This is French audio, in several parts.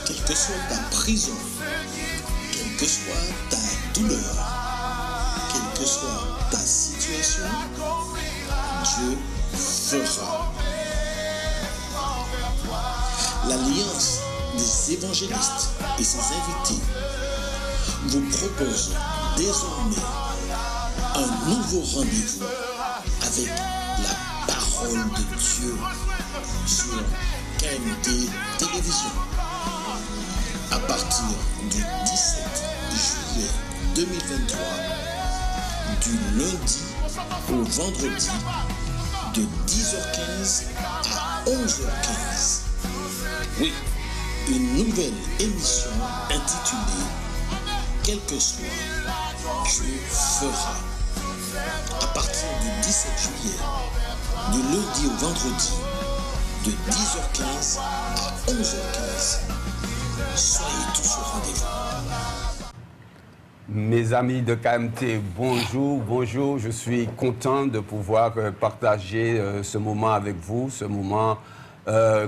quelle que soit ta prison, quelle que soit ta douleur, quelle que soit ta situation, Dieu fera. L'Alliance des évangélistes et ses invités vous propose désormais un nouveau rendez-vous avec la parole de Dieu sur KMT Télévision. À partir du 17 juillet 2023, du lundi au vendredi, de 10h15 à 11h15. Oui, une nouvelle émission intitulée « Quel que soit, Dieu fera ». À partir du 17 juillet, du lundi au vendredi, de 10h15 à 11h15. Soyez tous au rendez-vous. Mes amis de KMT, bonjour, bonjour. Je suis content de pouvoir partager ce moment avec vous, ce moment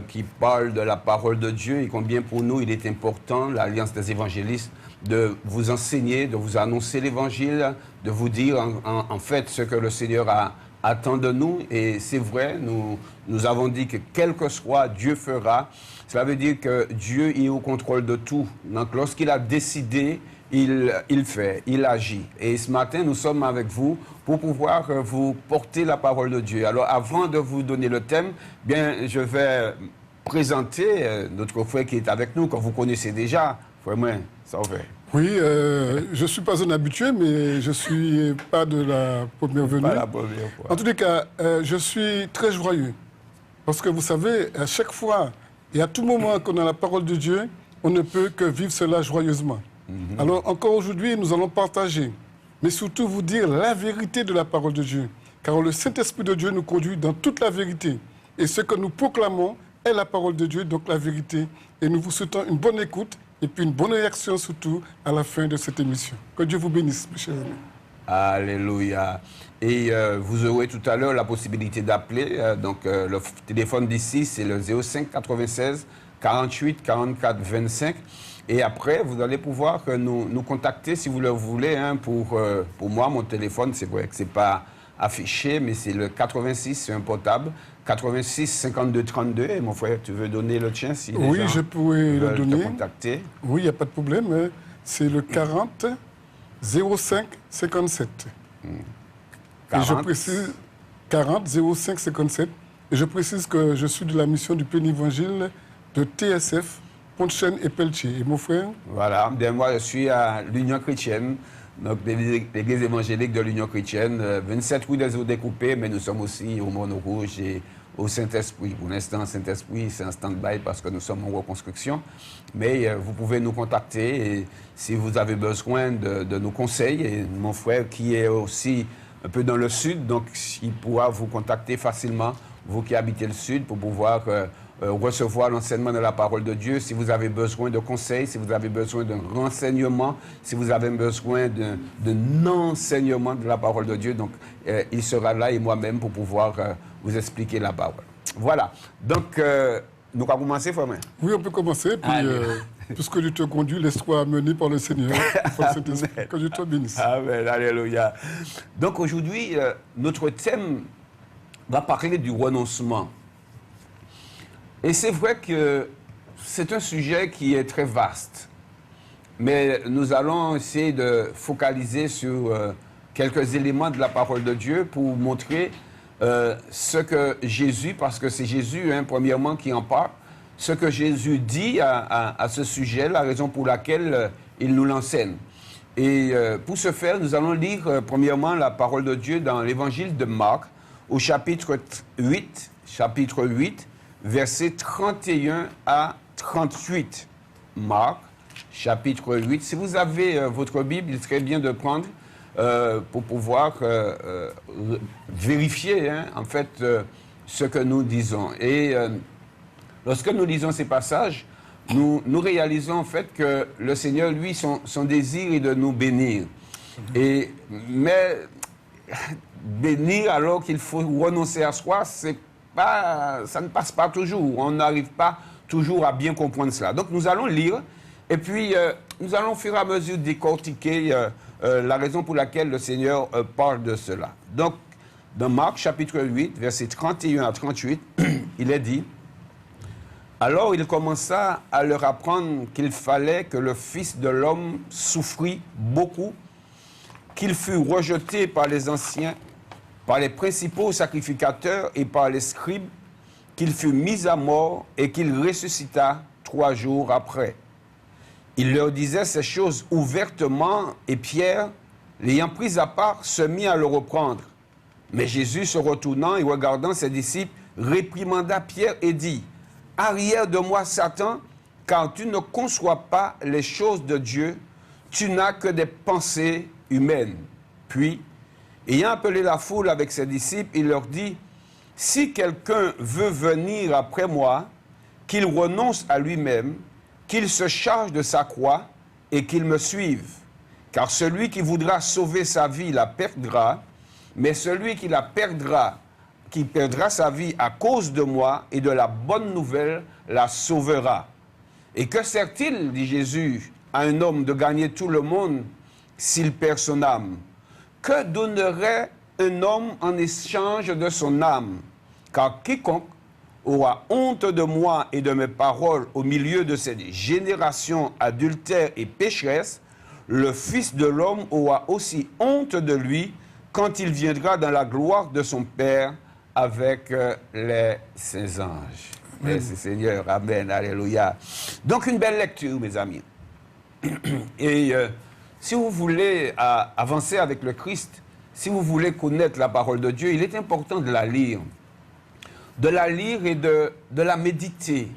qui parle de la parole de Dieu et combien pour nous il est important, l'Alliance des évangélistes, de vous enseigner, de vous annoncer l'évangile, de vous dire en fait ce que le Seigneur attend de nous. Et c'est vrai, nous avons dit que quel que soit, Dieu fera. Cela veut dire que Dieu est au contrôle de tout. Donc lorsqu'il a décidé, il fait, il agit. Et ce matin, nous sommes avec vous pour pouvoir vous porter la parole de Dieu. Alors, avant de vous donner le thème, bien, je vais présenter notre frère qui est avec nous, que vous connaissez déjà. Frère, moi, ça va. Oui, je ne suis pas un habitué, mais je ne suis pas de la première venue. Pas la première fois. En tous les cas, je suis très joyeux. Parce que vous savez, à chaque fois et à tout moment qu'on a la parole de Dieu, on ne peut que vivre cela joyeusement. Alors, encore aujourd'hui, nous allons partager, mais surtout vous dire la vérité de la parole de Dieu. Car le Saint-Esprit de Dieu nous conduit dans toute la vérité. Et ce que nous proclamons est la parole de Dieu, donc la vérité. Et nous vous souhaitons une bonne écoute et puis une bonne réaction surtout à la fin de cette émission. Que Dieu vous bénisse, mes chers amis. Alléluia. Et vous aurez tout à l'heure la possibilité d'appeler. Le téléphone d'ici, c'est le 05 96 48 44 25. Et après, vous allez pouvoir nous contacter si vous le voulez. Pour moi, mon téléphone, c'est vrai que ce n'est pas affiché, mais c'est le 86, c'est un portable. 86 52 32. Et mon frère, tu veux donner le tien si oui, les gens je pourrais le donner. te contacter. Oui, il n'y a pas de problème. C'est le 40 05 57. 40. Et je précise 40 05 57. Et je précise que je suis de la mission du Pénévangile de TSF, Pontchaine et Pelletier. Et mon frère? Voilà, bien, moi je suis à l'Union chrétienne, donc l'église évangélique de l'Union chrétienne, 27 rue des Eaux découpées, mais nous sommes aussi au Mono-Rouge et au Saint-Esprit. Pour l'instant, Saint-Esprit, c'est un stand-by parce que nous sommes en reconstruction. Mais vous pouvez nous contacter et si vous avez besoin de nos conseils. Et mon frère qui est aussi un peu dans le sud, donc il pourra vous contacter facilement, vous qui habitez le sud, pour pouvoir recevoir l'enseignement de la parole de Dieu. Si vous avez besoin de conseils, si vous avez besoin d'un renseignement, si vous avez besoin d'un enseignement de la parole de Dieu, donc il sera là et moi-même pour pouvoir vous expliquer la parole. Voilà. Donc, nous allons commencer, frère. Oui, on peut commencer. Puis, puisque Dieu te conduit, laisse-toi mener par le Seigneur. Que Dieu te bénisse. Amen. Alléluia. Donc, aujourd'hui, notre thème va parler du renoncement. Et c'est vrai que c'est un sujet qui est très vaste. Mais nous allons essayer de focaliser sur quelques éléments de la parole de Dieu pour montrer ce que Jésus, parce que c'est Jésus, premièrement, qui en parle, ce que Jésus dit à ce sujet, la raison pour laquelle il nous l'enseigne. Et pour ce faire, nous allons lire premièrement la parole de Dieu dans l'évangile de Marc, au chapitre 8, versets 31 à 38. Marc, chapitre 8. Si vous avez votre Bible, il serait bien de prendre pour pouvoir vérifier en fait ce que nous disons. Et lorsque nous lisons ces passages, nous réalisons en fait que le Seigneur, lui, son désir est de nous bénir. Mais bénir alors qu'il faut renoncer à soi, ça ne passe pas toujours. On n'arrive pas toujours à bien comprendre cela. Donc nous allons lire et puis nous allons au fur et à mesure décortiquer la raison pour laquelle le Seigneur parle de cela. Donc dans Marc chapitre 8, versets 31 à 38, il est dit: alors il commença à leur apprendre qu'il fallait que le Fils de l'homme souffrit beaucoup, qu'il fût rejeté par les anciens, par les principaux sacrificateurs et par les scribes, qu'il fût mis à mort et qu'il ressuscita 3 jours après. Il leur disait ces choses ouvertement et Pierre, l'ayant pris à part, se mit à le reprendre. Mais Jésus, se retournant et regardant ses disciples, réprimanda Pierre et dit: arrière de moi, Satan, car tu ne conçois pas les choses de Dieu, tu n'as que des pensées humaines. Puis, ayant appelé la foule avec ses disciples, il leur dit: si quelqu'un veut venir après moi, qu'il renonce à lui-même, qu'il se charge de sa croix et qu'il me suive. Car celui qui voudra sauver sa vie la perdra, mais celui qui perdra sa vie à cause de moi et de la bonne nouvelle la sauvera. Et que sert-il, dit Jésus, à un homme de gagner tout le monde s'il perd son âme? Que donnerait un homme en échange de son âme? Car quiconque aura honte de moi et de mes paroles au milieu de cette génération adultère et pécheresse, le Fils de l'homme aura aussi honte de lui quand il viendra dans la gloire de son Père avec les saints anges. Merci Seigneur, amen, alléluia. Donc une belle lecture, mes amis. Et si vous voulez avancer avec le Christ, si vous voulez connaître la parole de Dieu, il est important de la lire. De la lire et de la méditer.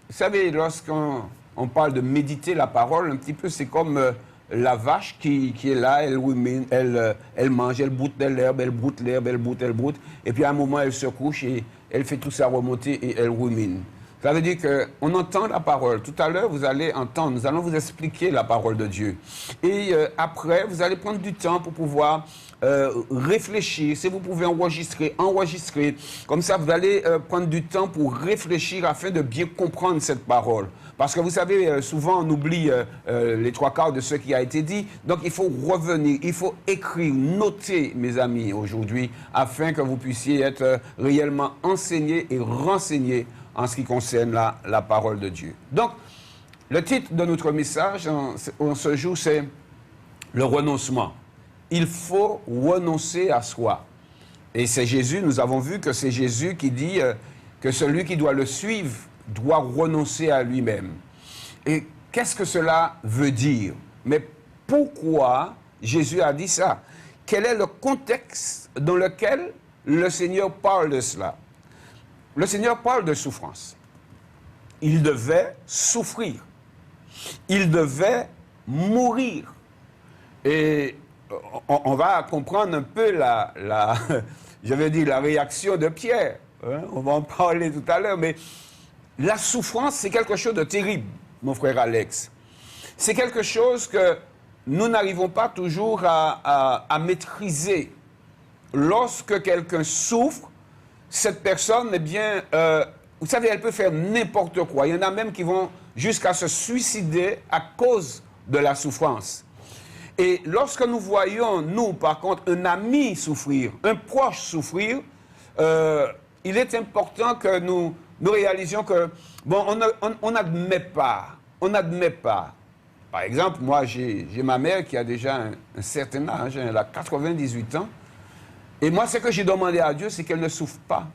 Vous savez, lorsqu'on parle de méditer la parole, un petit peu, c'est comme la vache qui est là, elle mange, elle broute de l'herbe, elle broute l'herbe, elle broute. Et puis à un moment, elle se couche et elle fait tout ça remonter et elle rumine. Ça veut dire qu'on entend la parole. Tout à l'heure, vous allez entendre, nous allons vous expliquer la parole de Dieu. Et après, vous allez prendre du temps pour pouvoir réfléchir. Si vous pouvez enregistrer. Comme ça, vous allez prendre du temps pour réfléchir afin de bien comprendre cette parole. Parce que vous savez, souvent on oublie les 3/4 de ce qui a été dit. Donc il faut revenir, il faut écrire, noter, mes amis, aujourd'hui, afin que vous puissiez être réellement enseignés et renseignés en ce qui concerne la parole de Dieu. Donc, le titre de notre message en ce jour, c'est le renoncement. Il faut renoncer à soi. Et c'est Jésus, nous avons vu que c'est Jésus qui dit que celui qui doit le suivre doit renoncer à lui-même. Et qu'est-ce que cela veut dire? Mais pourquoi Jésus a dit ça? Quel est le contexte dans lequel le Seigneur parle de cela? Le Seigneur parle de souffrance. Il devait souffrir. Il devait mourir. Et on va comprendre un peu la réaction de Pierre. Hein? On va en parler tout à l'heure, mais la souffrance, c'est quelque chose de terrible, mon frère Alex. C'est quelque chose que nous n'arrivons pas toujours à maîtriser. Lorsque quelqu'un souffre, cette personne, eh bien, vous savez, elle peut faire n'importe quoi. Il y en a même qui vont jusqu'à se suicider à cause de la souffrance. Et lorsque nous voyons, nous, par contre, un ami souffrir, un proche souffrir, il est important que nous réalisions que, bon, on n'admet pas. Par exemple, moi, j'ai ma mère qui a déjà un certain âge, elle a 98 ans. Et moi, ce que j'ai demandé à Dieu, c'est qu'elle ne souffre pas.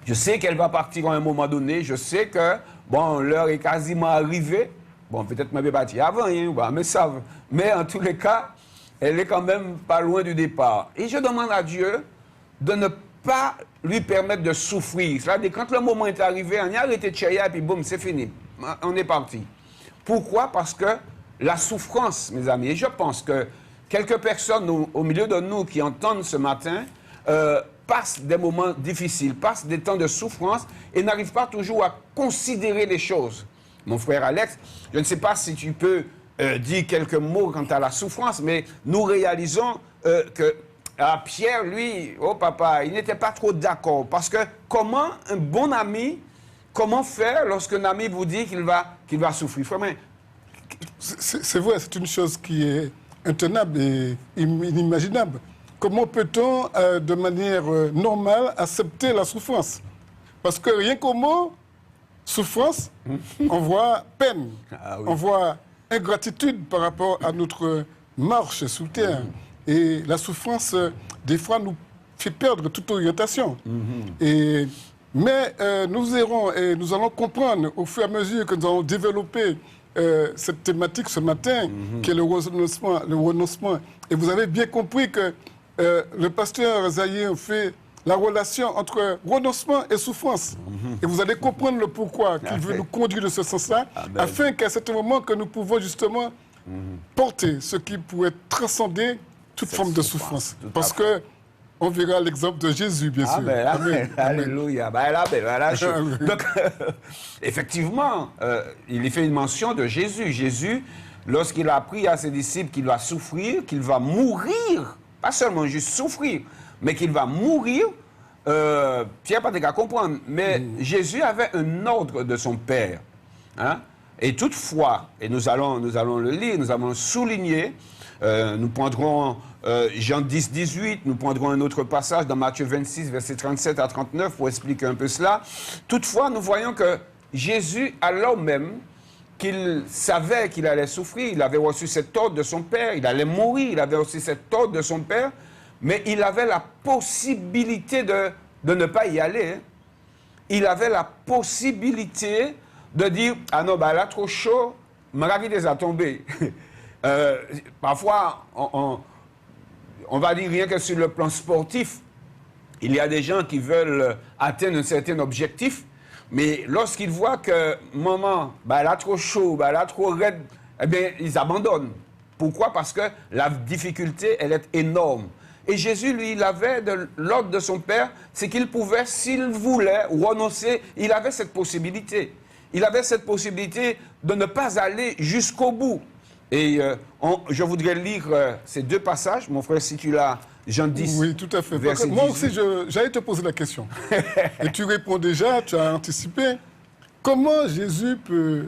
Je sais qu'elle va partir à un moment donné. Je sais que, bon, l'heure est quasiment arrivée. Bon, peut-être qu'elle va partir avant, hein, mais en tous les cas, elle est quand même pas loin du départ. Et je demande à Dieu de ne pas lui permettre de souffrir. C'est-à-dire, quand le moment est arrivé, on y a arrêté de chercher et puis boum, c'est fini. On est parti. Pourquoi? Parce que la souffrance, mes amis, et je pense que quelques personnes au milieu de nous qui entendent ce matin passent des moments difficiles, passent des temps de souffrance et n'arrivent pas toujours à considérer les choses. Mon frère Alex, je ne sais pas si tu peux dire quelques mots quant à la souffrance, mais nous réalisons que Pierre, lui, oh papa, il n'était pas trop d'accord. Parce que comment un bon ami comment faire lorsqu'un ami vous dit qu'il va souffrir? Vraiment, C'est vrai, c'est une chose qui est intenable et inimaginable. Comment peut-on, de manière normale, accepter la souffrance? Parce que rien qu'au mot souffrance, on voit peine, on voit ingratitude par rapport à notre marche sous terre. Et la souffrance, des fois, nous fait perdre toute orientation. Mais nous irons et nous allons comprendre au fur et à mesure que nous allons développer cette thématique ce matin, qui est le renoncement. Et vous avez bien compris que le pasteur Zahir fait la relation entre renoncement et souffrance. Et vous allez comprendre le pourquoi qu'il veut nous conduire de ce sens-là, afin qu'à ce moment que nous pouvons justement porter ce qui pourrait transcender toute forme de souffrance. Parce que on verra l'exemple de Jésus, bien sûr. Amen. Alléluia. Donc, effectivement, il y fait une mention de Jésus. Jésus, lorsqu'il a appris à ses disciples qu'il va souffrir, qu'il va mourir, pas seulement juste souffrir, mais qu'il va mourir, Pierre pas qu'à comprendre, mais Jésus avait un ordre de son Père. Hein? Et toutefois, et nous allons le lire, nous allons le souligner, nous prendrons Jean 10, 18, nous prendrons un autre passage dans Matthieu 26, versets 37 à 39 pour expliquer un peu cela. Toutefois, nous voyons que Jésus, alors même qu'il savait qu'il allait souffrir, il avait reçu cet ordre de son Père, il allait mourir, il avait reçu cet ordre de son Père, mais il avait la possibilité de ne pas y aller. Hein. Il avait la possibilité de dire « Ah non, bah là, trop chaud, ma vie déjà tombé. » Parfois, on va dire rien que sur le plan sportif, il y a des gens qui veulent atteindre un certain objectif, mais lorsqu'ils voient que maman, bah là trop chaud, bah là trop raide, eh bien, ils abandonnent. Pourquoi? Parce que la difficulté, elle est énorme. Et Jésus, lui, il avait de l'ordre de son Père, c'est qu'il pouvait, s'il voulait, renoncer, il avait cette possibilité. Il avait cette possibilité de ne pas aller jusqu'au bout. Et je voudrais lire ces deux passages. Mon frère, si tu l'as, Jean 10. Oui, tout à fait. Moi aussi, j'allais te poser la question. Et tu réponds déjà, tu as anticipé. Comment Jésus peut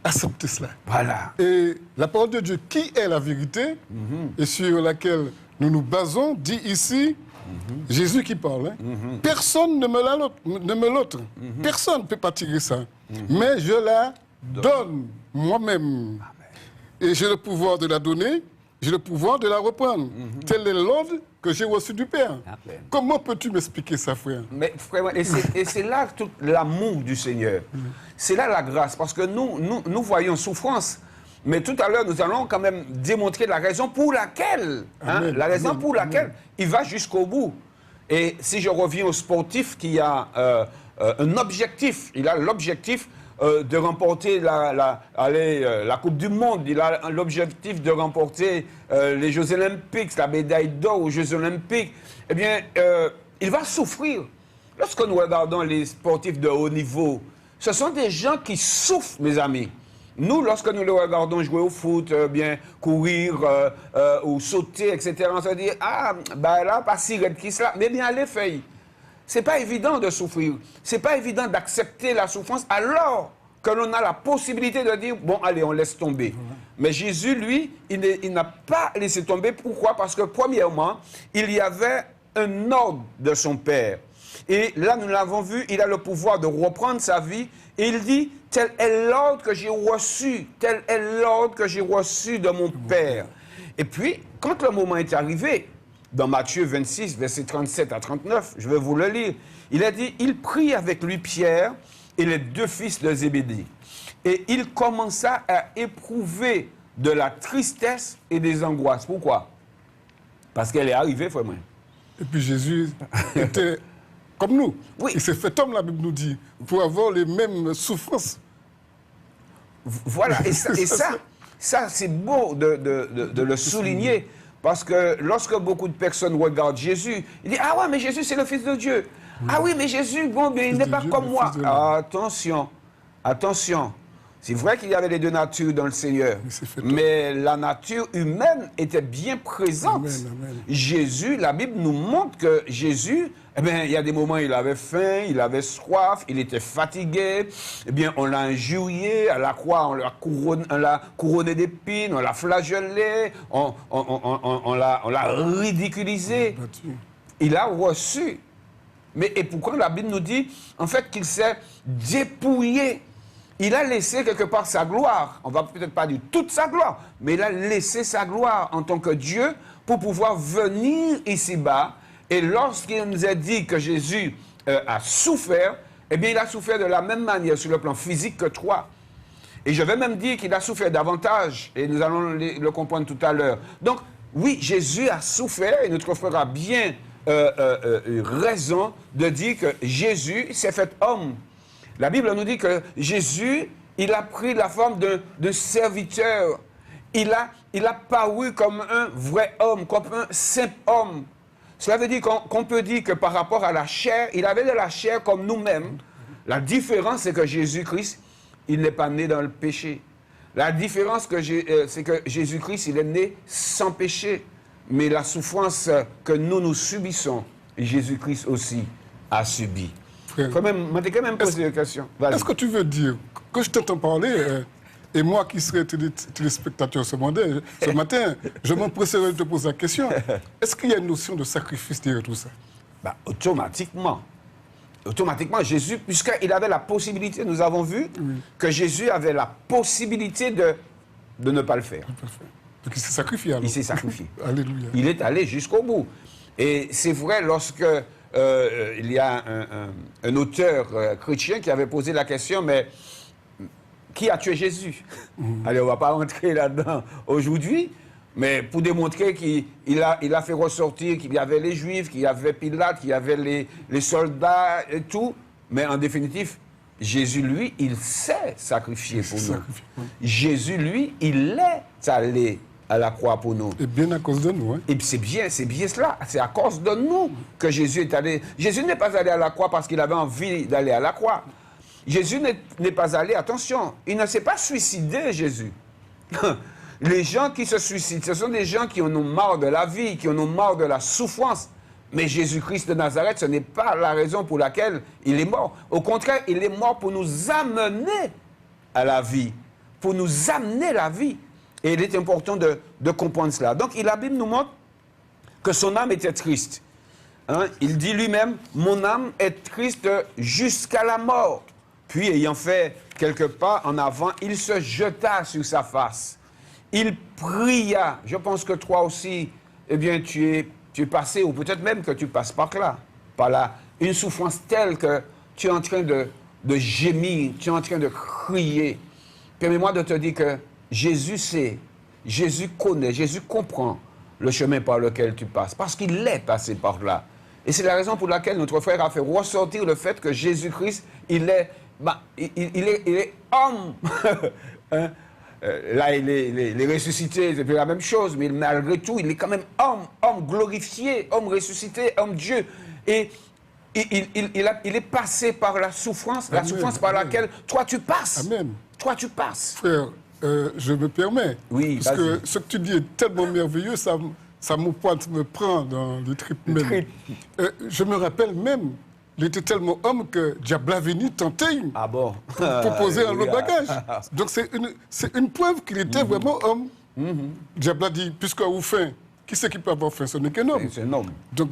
accepter cela? Voilà. Et la parole de Dieu, qui est la vérité, et sur laquelle nous nous basons, dit ici, Jésus qui parle, hein, personne ne me l'autre. Personne ne peut pas tirer ça. Mais je la donne moi-même. Et j'ai le pouvoir de la donner, j'ai le pouvoir de la reprendre. Tel est l'ordre que j'ai reçu du Père. Amen. Comment peux-tu m'expliquer ça, frère? Mais frère, et c'est là tout l'amour du Seigneur. C'est là la grâce, parce que nous voyons souffrance. Mais tout à l'heure, nous allons quand même démontrer la raison pour laquelle, il va jusqu'au bout. Et si je reviens au sportif qui a un objectif, il a l'objectif de remporter la Coupe du Monde, il a l'objectif de remporter les Jeux Olympiques, la médaille d'or aux Jeux Olympiques, eh bien, il va souffrir. Lorsque nous regardons les sportifs de haut niveau, ce sont des gens qui souffrent, mes amis. Nous, lorsque nous les regardons jouer au foot, bien courir ou sauter, etc., on se dit « Ah, ben là, pas si raide qui cela. » Mais bien, les feuilles. C'est pas évident de souffrir. C'est pas évident d'accepter la souffrance alors que l'on a la possibilité de dire « Bon, allez, on laisse tomber. » Mais Jésus, lui, il n'a pas laissé tomber. Pourquoi? Parce que, premièrement, il y avait un ordre de son Père. Et là, nous l'avons vu, il a le pouvoir de reprendre sa vie. Et il dit, tel est l'ordre que j'ai reçu, tel est l'ordre que j'ai reçu de mon Père. Et puis, quand le moment est arrivé, dans Matthieu 26, versets 37 à 39, je vais vous le lire, il a dit, il prit avec lui Pierre et les deux fils de Zébédée. Et il commença à éprouver de la tristesse et des angoisses. Pourquoi? Parce qu'elle est arrivée, frère. Et puis Jésus était comme nous. Oui. Il s'est fait homme, la Bible nous dit, pour avoir les mêmes souffrances. Voilà, et ça c'est beau de le souligner, parce que lorsque beaucoup de personnes regardent Jésus, ils disent « Ah ouais, mais Jésus, c'est le Fils de Dieu. Oui. Ah oui, mais Jésus, bon, mais il n'est pas comme moi. » Attention, attention. C'est vrai qu'il y avait les deux natures dans le Seigneur, mais la nature humaine était bien présente. Amen, amen. Jésus, la Bible nous montre que Jésus, eh bien, il y a des moments il avait faim, il avait soif, il était fatigué. Eh bien, on l'a injurié, à la croix, on l'a couronné d'épines, on l'a flagellé, on l'a ridiculisé. Il a reçu. Mais et pourquoi la Bible nous dit, en fait, qu'il s'est dépouillé. Il a laissé quelque part sa gloire. On ne va peut-être pas dire toute sa gloire, mais il a laissé sa gloire en tant que Dieu pour pouvoir venir ici-bas. Et lorsqu'il nous a dit que Jésus a souffert, eh bien, il a souffert de la même manière sur le plan physique que toi. Et je vais même dire qu'il a souffert davantage, et nous allons le comprendre tout à l'heure. Donc, oui, Jésus a souffert, et notre frère a bien raison de dire que Jésus s'est fait homme. La Bible nous dit que Jésus, il a pris la forme de serviteur. Il a paru comme un vrai homme, comme un simple homme. Cela veut dire qu'on peut dire que par rapport à la chair, il avait de la chair comme nous-mêmes. La différence, c'est que Jésus-Christ, il n'est pas né dans le péché. La différence, c'est que Jésus-Christ, il est né sans péché. Mais la souffrance que nous subissons, Jésus-Christ aussi a subi. Quand même, je t'ai quand même posé une question. Est-ce que tu veux dire que je t'entends parler, et moi qui serais téléspectateur ce matin, je m'empresserais de te poser la question. Est-ce qu'il y a une notion de sacrifice derrière tout ça? Bah, automatiquement, Jésus, puisqu'il avait la possibilité, nous avons vu que Jésus avait la possibilité de ne pas le faire. Donc il s'est sacrifié alors. Il s'est sacrifié. Alléluia. Il est allé jusqu'au bout. Et c'est vrai lorsque il y a un auteur chrétien qui avait posé la question, mais qui a tué Jésus? Allez, on ne va pas rentrer là-dedans aujourd'hui, mais pour démontrer qu'il a fait ressortir qu'il y avait les Juifs, qu'il y avait Pilate, qu'il y avait les soldats et tout. Mais en définitive, Jésus, lui, il s'est sacrifié pour nous. Jésus, lui, il est allé à la croix pour nous. Et bien à cause de nous. Hein? Et c'est bien cela. C'est à cause de nous que Jésus est allé. Jésus n'est pas allé à la croix parce qu'il avait envie d'aller à la croix. Jésus n'est pas allé, attention, il ne s'est pas suicidé, Jésus. Les gens qui se suicident, ce sont des gens qui en ont marre de la vie, qui en ont marre de la souffrance. Mais Jésus-Christ de Nazareth, ce n'est pas la raison pour laquelle il est mort. Au contraire, il est mort pour nous amener à la vie, pour nous amener la vie. Et il est important de comprendre cela. Donc, la Bible nous montre que son âme était triste. Hein? Il dit lui-même, « Mon âme est triste jusqu'à la mort. » Puis, ayant fait quelques pas en avant, il se jeta sur sa face. Il pria. Je pense que toi aussi, eh bien, tu es passé, ou peut-être même que tu passes par là, une souffrance telle que tu es en train de gémir, tu es en train de crier. Permets-moi de te dire que Jésus sait, Jésus connaît, Jésus comprend le chemin par lequel tu passes, parce qu'il est passé par là. Et c'est la raison pour laquelle notre frère a fait ressortir le fait que Jésus-Christ, il est homme. Hein? Là, il est ressuscité, c'est la même chose, mais malgré tout, il est quand même homme glorifié, homme ressuscité, homme Dieu. Et il est passé par la souffrance, Amen, la souffrance par laquelle toi tu passes. Amen. Toi tu passes. Frère, je me permets, oui, parce que ce que tu dis est tellement merveilleux, ça me prend dans les tripes même. Je me rappelle même, il était tellement homme que Diable a venu tenter pour poser un autre bagage. Donc c'est une preuve qu'il était vraiment homme. Diable a dit, puisque vous faim, qui c'est qui peut avoir faim? Ce n'est qu'un homme. C'est un homme. Donc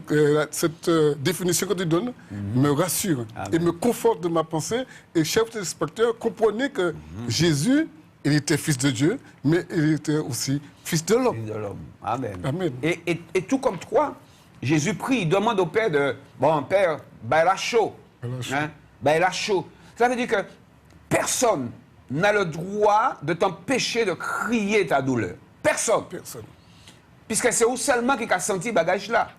cette définition que tu donnes me rassure et me conforte de ma pensée. Et chers téléspectateurs, comprenez que Jésus, il était fils de Dieu, mais il était aussi fils de l'homme. Fils de l'homme. Amen. Amen. Et tout comme toi, Jésus prie, il demande au Père Père, ben il a chaud. Hein? Ben il a chaud. Ça veut dire que personne n'a le droit de t'empêcher de crier ta douleur. Personne. Puisque c'est où seulement qui a senti ce bagage-là.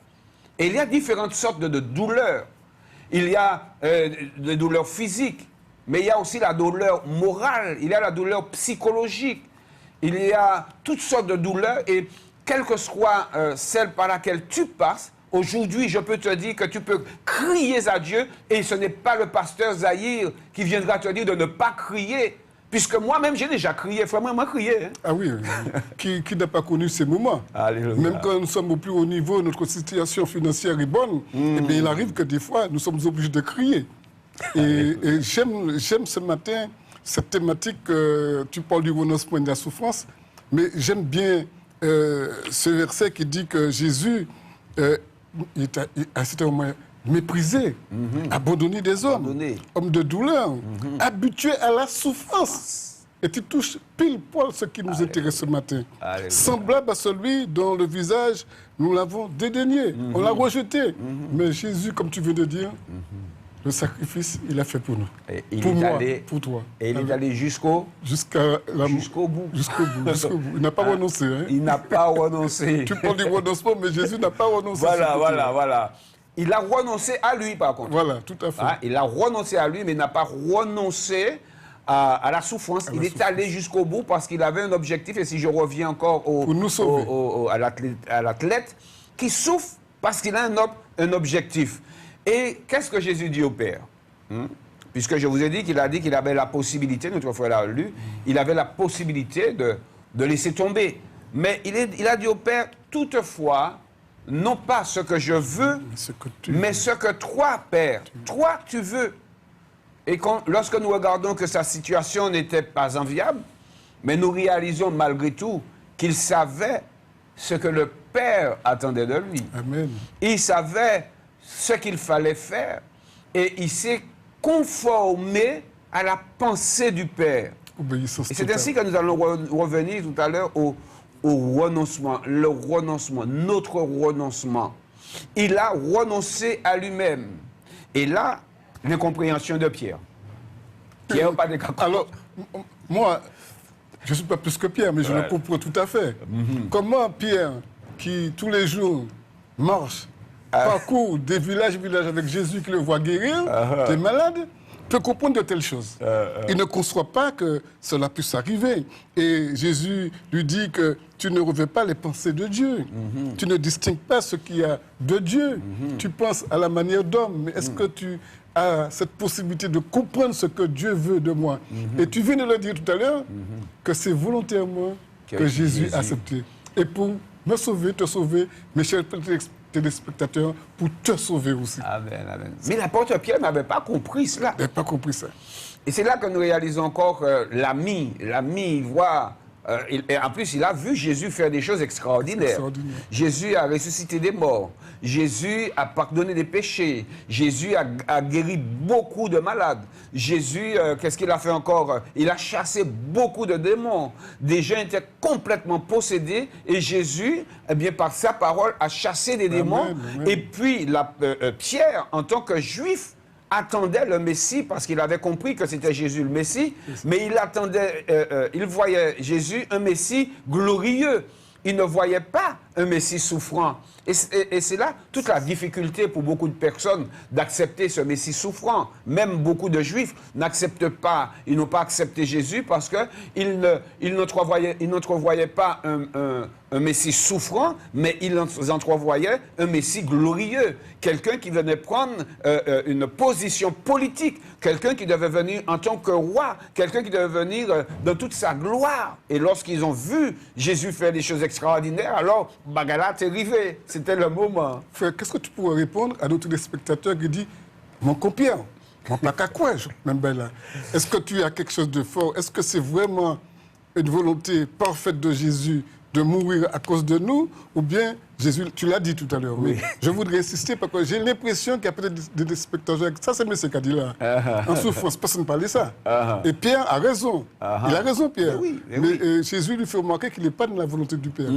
Et il y a différentes sortes de douleurs. Il y a des douleurs physiques, mais il y a aussi la douleur morale, il y a la douleur psychologique. Il y a toutes sortes de douleurs et quelle que soit celle par laquelle tu passes, aujourd'hui, je peux te dire que tu peux crier à Dieu et ce n'est pas le pasteur Zahir qui viendra te dire de ne pas crier. Puisque moi-même, j'ai déjà crié, moi crié. Hein. Ah oui, qui n'a pas connu ces moments? Alléluia. Même quand nous sommes au plus haut niveau, notre situation financière est bonne, eh bien, il arrive que des fois, nous sommes obligés de crier. Et j'aime ce matin cette thématique, tu parles du renoncement et de la souffrance, mais j'aime bien ce verset qui dit que Jésus est à un certain moment méprisé, abandonné des hommes, homme de douleur, habitué à la souffrance. Et tu touches pile poil ce qui nous intéresse ce matin. Semblable à celui dont le visage, nous l'avons dédaigné, on l'a rejeté. Mais Jésus, comme tu viens de dire, le sacrifice, il a fait pour nous. Pour moi, pour toi. Et il est allé jusqu'au bout. Jusqu'au bout. Il n'a pas renoncé. Hein? Il n'a pas renoncé. Tu parles du renoncement, mais Jésus n'a pas renoncé. Voilà. Il a renoncé à lui, par contre. Voilà, tout à fait. Hein? Il a renoncé à lui, mais n'a pas renoncé à la souffrance. Il est allé jusqu'au bout parce qu'il avait un objectif. Et si je reviens encore à l'athlète qui souffre parce qu'il a un objectif. Et qu'est-ce que Jésus dit au Père? Puisque je vous ai dit qu'il avait la possibilité, notre frère l'a lu, il avait la possibilité de laisser tomber. Mais il a dit au Père, toutefois, non pas ce que je veux, mais ce que toi, Père, toi, tu veux. Et lorsque nous regardons que sa situation n'était pas enviable, mais nous réalisons malgré tout qu'il savait ce que le Père attendait de lui. Amen. Il savait ce qu'il fallait faire et il s'est conformé à la pensée du Père. Et c'est ainsi que nous allons revenir tout à l'heure au renoncement, notre renoncement. Il a renoncé à lui-même. Et là, l'incompréhension de Pierre. Pierre, pas de capote. Alors, moi, je ne suis pas plus que Pierre, mais je le comprends tout à fait. Comment Pierre, qui tous les jours marche, parcourt des villages avec Jésus qui le voit guérir des malades, peut comprendre de telles choses. Il ne conçoit pas que cela puisse arriver. Et Jésus lui dit que tu ne revêts pas les pensées de Dieu. Tu ne distingues pas ce qu'il y a de Dieu. Tu penses à la manière d'homme, mais est-ce que tu as cette possibilité de comprendre ce que Dieu veut de moi? Et tu viens de le dire tout à l'heure, que c'est volontairement que Jésus a accepté. Et pour me sauver, te sauver, mes chers téléspectateurs, pour te sauver aussi. Amen. Mais l'apôtre Pierre n'avait pas compris cela. Il n'avait pas compris ça. Et c'est là que nous réalisons encore l'ami, il voit... et en plus, il a vu Jésus faire des choses extraordinaires. Jésus a ressuscité des morts. Jésus a pardonné des péchés. Jésus a guéri beaucoup de malades. Jésus, qu'est-ce qu'il a fait encore? Il a chassé beaucoup de démons. Des gens étaient complètement possédés. Et Jésus, eh bien, par sa parole, a chassé des démons. Amen. Et puis, Pierre, en tant que juif, attendait le Messie parce qu'il avait compris que c'était Jésus le Messie, mais il voyait Jésus un Messie glorieux. Il ne voyait pas un Messie souffrant. Et c'est là toute la difficulté pour beaucoup de personnes d'accepter ce Messie souffrant. Même beaucoup de Juifs n'acceptent pas, ils n'ont pas accepté Jésus parce qu'ils n'entrevoyaient pas un Messie souffrant, mais ils entrevoyaient un Messie glorieux. Quelqu'un qui venait prendre une position politique, quelqu'un qui devait venir en tant que roi, quelqu'un qui devait venir dans toute sa gloire. Et lorsqu'ils ont vu Jésus faire des choses extraordinaires, alors Bagala est arrivé. C'était le moment. Frère, qu'est-ce que tu pourrais répondre à nos téléspectateurs qui disent mon compère, mon placacouage, même là. Est-ce que tu as quelque chose de fort? Est-ce que c'est vraiment une volonté parfaite de Jésus de mourir à cause de nous? Ou bien, Jésus, tu l'as dit tout à l'heure, oui. Je voudrais insister parce que j'ai l'impression qu'il y a peut-être des spectateurs. Ça, c'est M. Kadila. En souffrance, personne ne parlait ça. Et Pierre a raison. Il a raison, Pierre. Mais Jésus lui fait remarquer qu'il n'est pas dans la volonté du Père.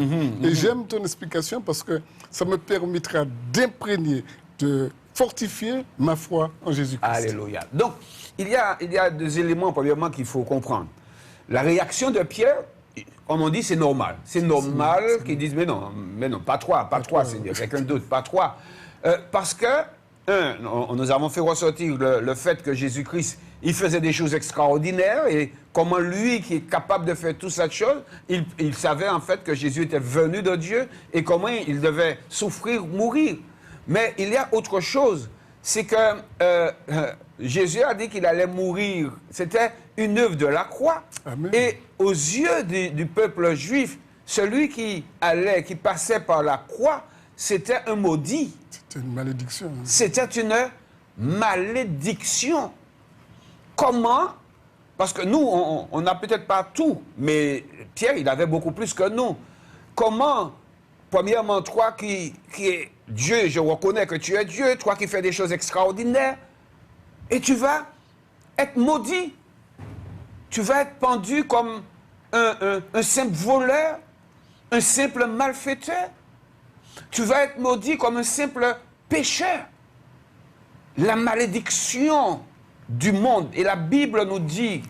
Et j'aime ton explication parce que ça me permettra d'imprégner, de fortifier ma foi en Jésus-Christ. Alléluia. Donc, il y a deux éléments, premièrement, qu'il faut comprendre. La réaction de Pierre, comme on dit, c'est normal. C'est normal qu'ils disent, mais non, pas toi, c'est quelqu'un d'autre, pas toi. Parce que, nous avons fait ressortir le fait que Jésus-Christ, il faisait des choses extraordinaires et comment lui, qui est capable de faire toutes ces choses, il savait en fait que Jésus était venu de Dieu et comment il devait souffrir, mourir. Mais il y a autre chose, c'est que Jésus a dit qu'il allait mourir. C'était une œuvre de la croix. Amen. Et aux yeux du peuple juif, celui qui passait par la croix, c'était un maudit. C'était une malédiction. Hein. C'était une malédiction. Comment? Parce que nous, on n'a peut-être pas tout, mais Pierre, il avait beaucoup plus que nous. Comment, premièrement, toi qui es Dieu, je reconnais que tu es Dieu, toi qui fais des choses extraordinaires, et tu vas être maudit. Tu vas être pendu comme un simple voleur, un simple malfaiteur. Tu vas être maudit comme un simple pécheur. La malédiction du monde. Et la Bible nous dit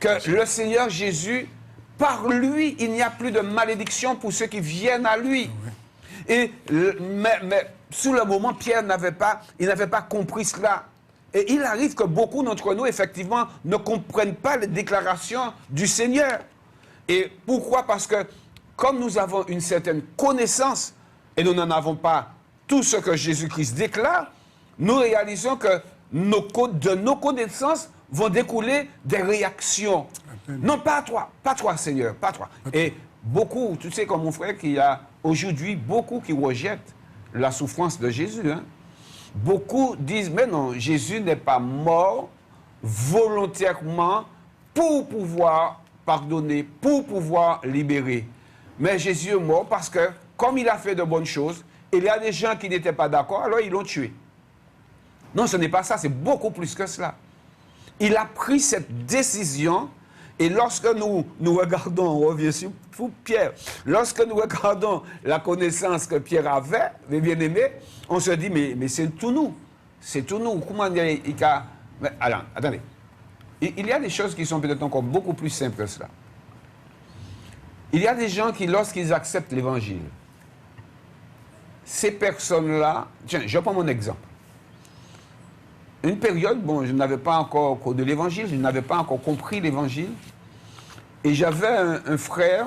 que le Seigneur Jésus, par lui, il n'y a plus de malédiction pour ceux qui viennent à lui. Et, mais sous le moment, Pierre n'avait pas compris cela. Et il arrive que beaucoup d'entre nous, effectivement, ne comprennent pas les déclarations du Seigneur. Et pourquoi? Parce que comme nous avons une certaine connaissance, et nous n'en avons pas tout ce que Jésus-Christ déclare, nous réalisons que de nos connaissances vont découler des réactions. Amen. Non, pas toi, Seigneur, pas toi. Et beaucoup, tu sais, comme mon frère, qu'il y a aujourd'hui beaucoup qui rejettent la souffrance de Jésus. Hein. Beaucoup disent, mais non, Jésus n'est pas mort volontairement pour pouvoir pardonner, pour pouvoir libérer. Mais Jésus est mort parce que, comme il a fait de bonnes choses, il y a des gens qui n'étaient pas d'accord, alors ils l'ont tué. Non, ce n'est pas ça, c'est beaucoup plus que cela. Il a pris cette décision, et lorsque nous regardons, on revient sur Pierre, lorsque nous regardons la connaissance que Pierre avait, mes bien-aimés, on se dit, mais c'est tout nous. C'est tout nous. Comment dire, alors, attendez. Il y a des choses qui sont peut-être encore beaucoup plus simples que cela. Il y a des gens qui, lorsqu'ils acceptent l'Évangile, ces personnes-là... Tiens, je prends mon exemple. Une période, bon, je n'avais pas encore connu l'Évangile, je n'avais pas encore compris l'Évangile. Et j'avais un frère,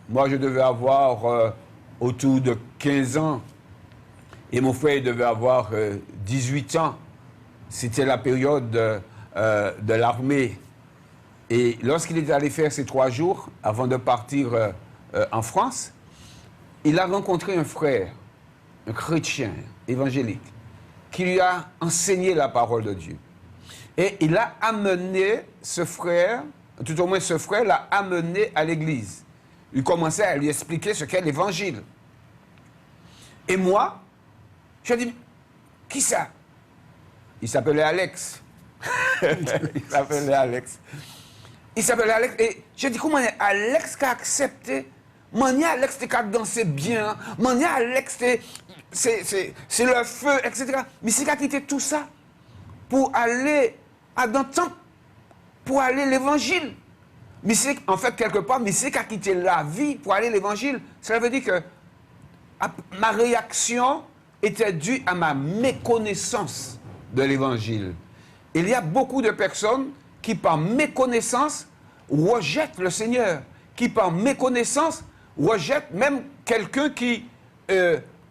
moi je devais avoir autour de 15 ans, et mon frère il devait avoir 18 ans. C'était la période de l'armée. Et lorsqu'il est allé faire ces 3 jours, avant de partir en France, il a rencontré un frère, un chrétien évangélique, qui lui a enseigné la parole de Dieu. Et il a amené ce frère, tout au moins ce frère l'a amené à l'église. Il commençait à lui expliquer ce qu'est l'évangile. Et moi, je lui ai dit, qui ça? Il s'appelait Alex. Il s'appelait Alex. Et je dis, comment Alex qui a accepté? Mania Alex qui a dansé bien. Mania Alex, c'est le feu, etc. Mais c'est qu'à quitter tout ça pour aller à dans le temple, pour aller l'évangile. Mais c'est, en fait, quelque part, mais c'est qu'à quitter la vie pour aller l'évangile. Cela veut dire que ma réaction était due à ma méconnaissance de l'évangile. Il y a beaucoup de personnes qui, par méconnaissance, rejettent le Seigneur, qui, par méconnaissance, rejettent même quelqu'un qui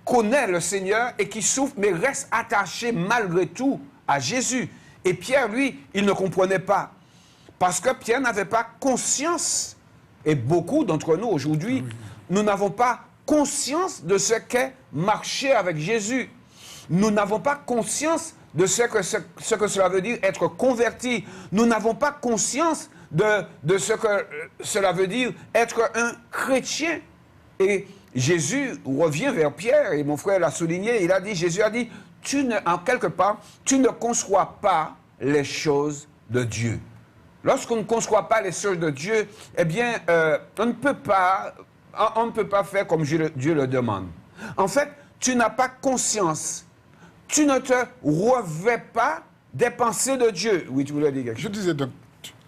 connaît le Seigneur et qui souffre, mais reste attaché malgré tout à Jésus. Et Pierre, lui, il ne comprenait pas. Parce que Pierre n'avait pas conscience, et beaucoup d'entre nous aujourd'hui, nous n'avons pas conscience de ce qu'est marcher avec Jésus. Nous n'avons pas conscience de ce que cela veut dire être converti. Nous n'avons pas conscience de ce que cela veut dire être un chrétien. Et Jésus revient vers Pierre, et mon frère l'a souligné, Jésus a dit, en quelque part, tu ne conçois pas les choses de Dieu. Lorsqu'on ne conçoit pas les choses de Dieu, eh bien, on ne peut pas faire comme Dieu le demande. En fait, tu n'as pas conscience. Tu ne te revêts pas des pensées de Dieu. Oui, tu voulais dire quelque chose. Je disais donc,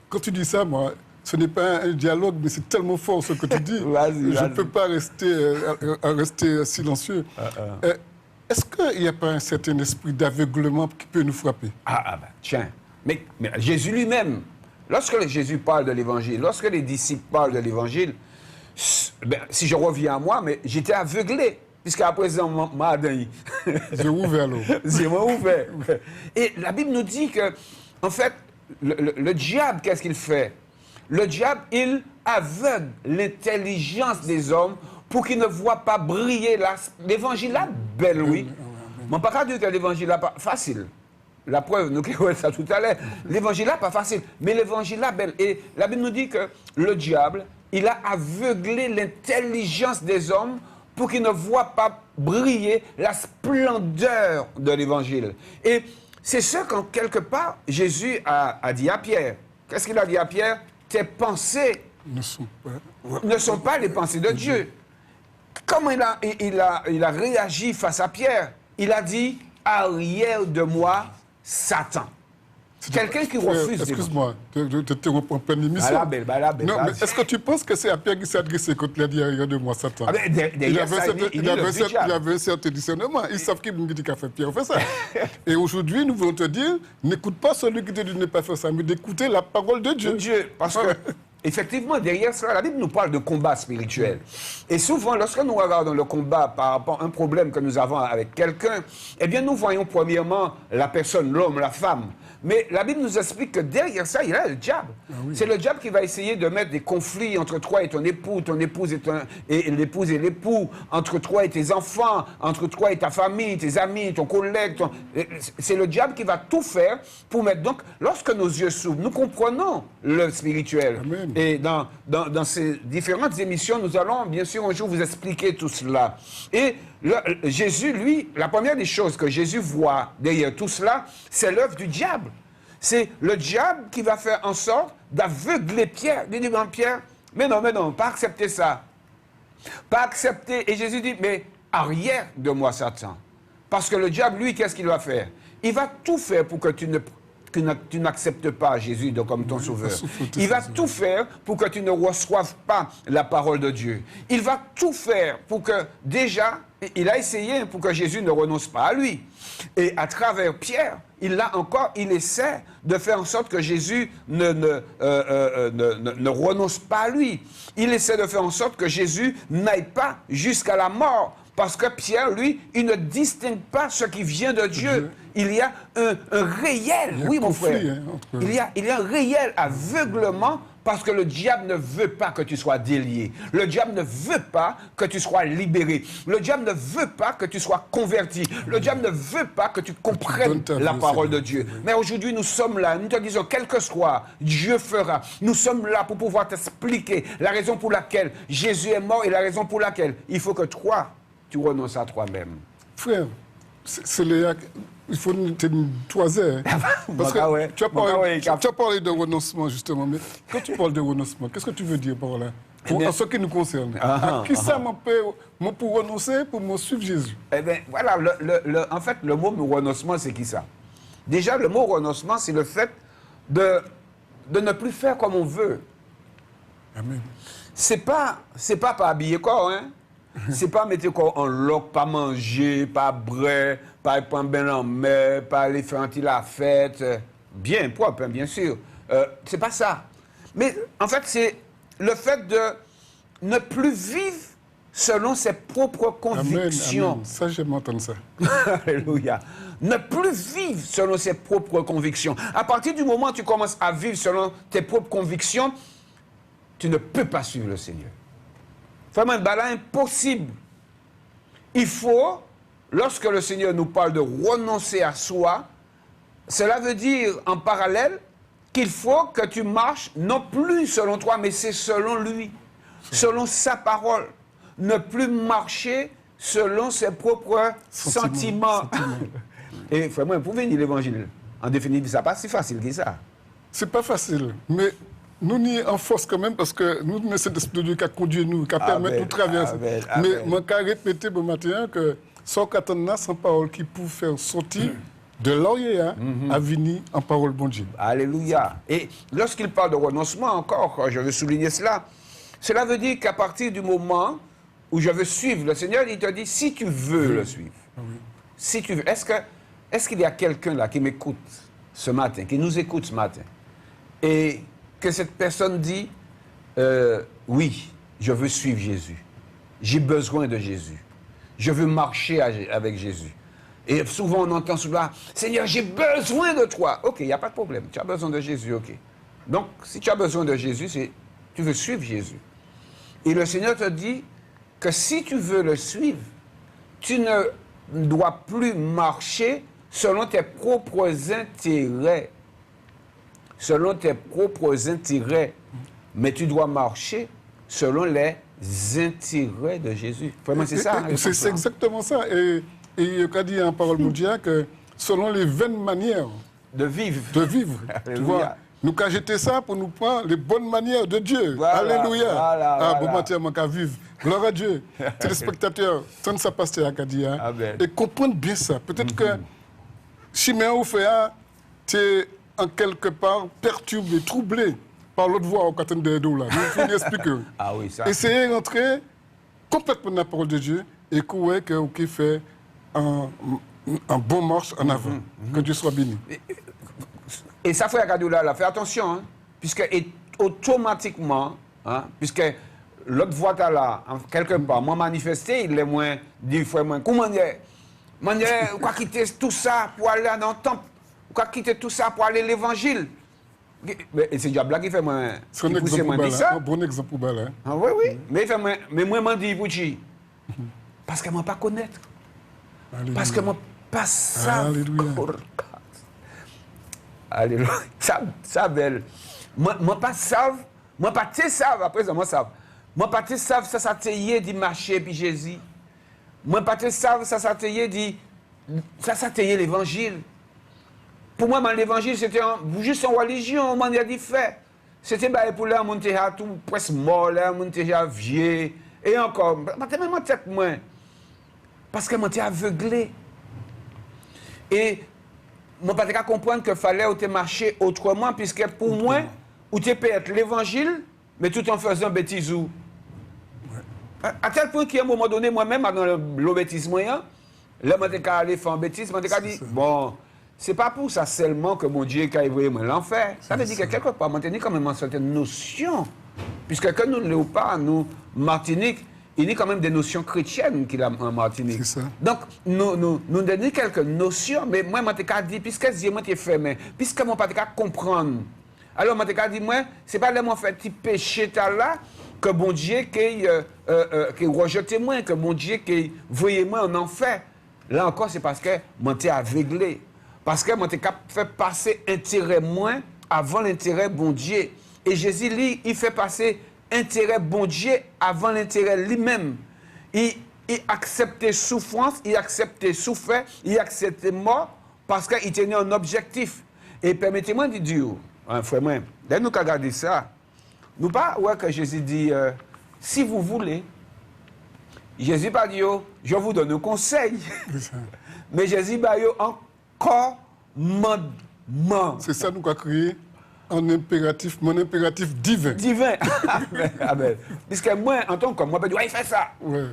quand tu dis ça, moi, ce n'est pas un dialogue, mais c'est tellement fort ce que tu dis. Je ne peux pas rester silencieux. Est-ce qu'il n'y a pas un certain esprit d'aveuglement qui peut nous frapper? Tiens. Mais Jésus lui-même, lorsque Jésus parle de l'Évangile, lorsque les disciples parlent de l'Évangile, si je reviens à moi, mais j'étais aveuglé. Puisqu'à présent, m'a donné. J'ai ouvert l'eau. J'ai ouvert. Et la Bible nous dit que en fait, le diable, qu'est-ce qu'il fait? Le diable, il aveugle l'intelligence des hommes pour qu'ils ne voient pas briller l'évangile là, belle, oui. Mais pas dire que l'évangile là, pas facile. La preuve, nous qui ça tout à l'heure, l'évangile là, pas facile. Mais l'évangile là, belle. Et la Bible nous dit que le diable, il a aveuglé l'intelligence des hommes pour qu'ils ne voient pas briller la splendeur de l'évangile. Et c'est ce qu'en quelque part, Jésus a dit à Pierre. Qu'est-ce qu'il a dit à Pierre? Tes pensées ne sont pas les pensées de Dieu. Comment il a réagi face à Pierre? Il a dit, arrière de moi, Satan. Quelqu'un qui refuse. Excuse-moi, je te reprends plein d'émission. Non, mais est-ce que tu penses que c'est à Pierre qui s'est adressé quand il a dit arrière de moi, Satan? Il avait un certain discernement. Ils savent qui me dit qu'a fait Pierre fait ça. Et aujourd'hui, nous voulons te dire, n'écoute pas celui qui te dit de ne pas faire ça, mais d'écouter la parole de Dieu. Parce que, effectivement, derrière cela, la Bible nous parle de combat spirituel. Et souvent, lorsque nous regardons le combat par rapport à un problème que nous avons avec quelqu'un, eh bien, nous voyons premièrement la personne, l'homme, la femme. Mais la Bible nous explique que derrière ça, il y a le diable. Ah oui. C'est le diable qui va essayer de mettre des conflits entre toi et ton épouse et l'épouse et l'époux, entre toi et tes enfants, entre toi et ta famille, tes amis, ton collègue. C'est le diable qui va tout faire pour mettre... Donc, lorsque nos yeux s'ouvrent, nous comprenons le spirituel. Amen. Et dans ces différentes émissions, nous allons, bien sûr, un jour vous expliquer tout cela. Et Jésus, lui, la première des choses que Jésus voit derrière tout cela, c'est l'œuvre du diable. C'est le diable qui va faire en sorte d'aveugler Pierre. Il dit, Pierre, mais non, pas accepter ça. Pas accepter. Et Jésus dit, mais arrière de moi, Satan. Parce que le diable, lui, qu'est-ce qu'il va faire? Il va tout faire pour que tu n'acceptes pas Jésus comme ton sauveur. Il va tout faire pour que tu ne reçoives pas la parole de Dieu. Il va tout faire pour que, déjà, il a essayé pour que Jésus ne renonce pas à lui. Et à travers Pierre, il essaie de faire en sorte que Jésus ne renonce pas à lui. Il essaie de faire en sorte que Jésus n'aille pas jusqu'à la mort. Parce que Pierre, lui, il ne distingue pas ce qui vient de Dieu. Il y a un réel, oui mon frère, il y a un réel aveuglement parce que le diable ne veut pas que tu sois délié. Le diable ne veut pas que tu sois libéré. Le diable ne veut pas que tu sois converti. Le diable ne veut pas que tu comprennes la parole de Dieu. Mais aujourd'hui, nous sommes là, nous te disons, quel que soit, Dieu fera. Nous sommes là pour pouvoir t'expliquer la raison pour laquelle Jésus est mort et la raison pour laquelle il faut que toi, tu renonces à toi-même. Frère, il faut te toiser. Parce que tu as parlé de renoncement, justement. Mais quand tu parles de renoncement, qu'est-ce que tu veux dire par là? En ce qui nous concerne. À qui ça pour renoncer, pour me suivre Jésus? Eh bien, voilà, en fait, le mot renoncement, c'est qui ça? Déjà, le mot renoncement, c'est le fait de ne plus faire comme on veut. Amen. C'est pas habiller corps, hein? C'est pas mettre corps en loc, pas manger, pas bré, pas prendre ben en mer, pas aller faire la fête. Bien propre, hein, bien sûr. C'est pas ça. Mais en fait, c'est le fait de ne plus vivre selon ses propres convictions. Amen. Ça, j'aime entendre ça. Alléluia. Ne plus vivre selon ses propres convictions. À partir du moment où tu commences à vivre selon tes propres convictions, tu ne peux pas suivre le Seigneur. Vraiment, c'est impossible. Il faut, lorsque le Seigneur nous parle de renoncer à soi, cela veut dire en parallèle qu'il faut que tu marches non plus selon toi, mais c'est selon lui, selon sa parole. Ne plus marcher selon ses propres sentiments. Et vraiment, vous pouvez dire l'évangile. En définitive, ça n'est pas si facile que ça. C'est pas facile, mais nous n'y en force quand même parce que nous sommes cet esprit de Dieu qui a conduit nous, qui a permis de traverser. Mais je vais répéter ce matin que sans qu'attendre sans parole qui peut faire sortir de l'oreille à venir en parole bon Dieu. Alléluia. Et lorsqu'il parle de renoncement encore, je veux souligner cela, cela veut dire qu'à partir du moment où je veux suivre le Seigneur, il te dit si tu veux le suivre. Oui. Si tu veux. Est-ce qu'il y a quelqu'un là qui m'écoute ce matin, qui nous écoute ce matin, et que cette personne dit oui, je veux suivre Jésus. J'ai besoin de Jésus. Je veux marcher avec Jésus. Et souvent, on entend cela, Seigneur, j'ai besoin de toi. OK, il n'y a pas de problème. Tu as besoin de Jésus, OK. Donc, si tu as besoin de Jésus, tu veux suivre Jésus. Et le Seigneur te dit que si tu veux le suivre, tu ne dois plus marcher selon tes propres intérêts. Selon tes propres intérêts. Mais tu dois marcher selon les intérêts de Jésus. Vraiment, c'est ça. Hein, c'est exactement ça. Et il a dit en parole mondiale que selon les vaines manières de vivre. Tu vois, nous qu'à jeter ça pour nous prendre les bonnes manières de Dieu. Voilà, Alléluia. Voilà. Bon matin, mon qu'à vivre. Gloire à Dieu. Téléspectateurs, tant ça passe à Kadia. Hein, et comprendre bien ça. Peut-être que si on fait, tu es en quelque part perturbé, troublé par l'autre voix au caton de dos là. Il faut expliquer. Ah oui, ça. Essayez d'entrer complètement dans la parole de Dieu et que vous fait un bon marche en avant. Que Dieu soit béni. Et ça, frère Kadoula, là, fais attention, hein, puisque automatiquement, hein, puisque l'autre voix là, quelque part, moi manifesté, il est moins dit, frère, moi, comment dire, on va quitter tout ça pour aller dans le temple, on va quitter tout ça pour aller à l'évangile. Et c'est diable qui fait moi. C'est un bon exemple pour Bala. Ah oui, oui. Mais il fait moi, mais moi, je dis pour qui? Parce que moi, pas connaître. Alléluia. Parce que moi, pas savoir. Alléluia. Ça belle. Moi pas savent, moi pas te savent, après ça, moi savent. Moi pas te savent, ça t'ayé dit marcher puis Jésus. Moi pas te savent, ça t'ayé dit, ça t'ayé l'évangile. Pour moi, l'évangile, c'était juste une religion, on m'a dit fait. C'était pour là, on était tout presque mort, là, on était vieux. Et encore, je même en tête, moi. Parce que je suis aveuglé. Et je ne peux pas comprendre qu'il fallait marcher autrement, puisque pour moi, tu peux être l'évangile, mais tout en faisant bêtise. Ouais. À tel point qu'à un moment donné, moi-même, dans le bêtise moyen, là, je suis allé faire une bêtise, je me suis dit, bon, c'est pas pour ça seulement que mon Dieu a envoyé l'enfer. Ça veut dire que quelque part, on a quand même une certaine notion. Puisque quand nous ne l'avons pas, nous, Martinique, il y a quand même des notions chrétiennes qu'il a en Martinique. C'est ça. Donc, nous donnons quelques notions, mais moi, je me dit, puisque Dieu m'a fermé, puisque je ne peux pas comprendre. Alors, je me dit, moi, ce n'est pas là fait petit péché là que bon Dieu qui rejeté moi, que bon Dieu qui voyait moi en enfer. Là encore, c'est parce que je suis aveuglé. Parce que je suis fait passer intérêt moins avant l'intérêt bon Dieu. Et Jésus, lui, il fait passer intérêt bon Dieu avant l'intérêt lui-même. Il acceptait souffrance, il acceptait souffrir, il acceptait mort parce qu'il tenait un objectif. Et permettez-moi de dire, hein, frère, dès nous regardons ça, nous pas ouais, que Jésus dit, si vous voulez, Jésus pas dit, je vous donne un conseil. Mais Jésus pas dit, encore commandement. C'est ça nous avons créé. Un impératif, mon impératif divin. Divin. Amen. Puisque moi, en tant que moi, je peux dire, il fait ça. Ouais.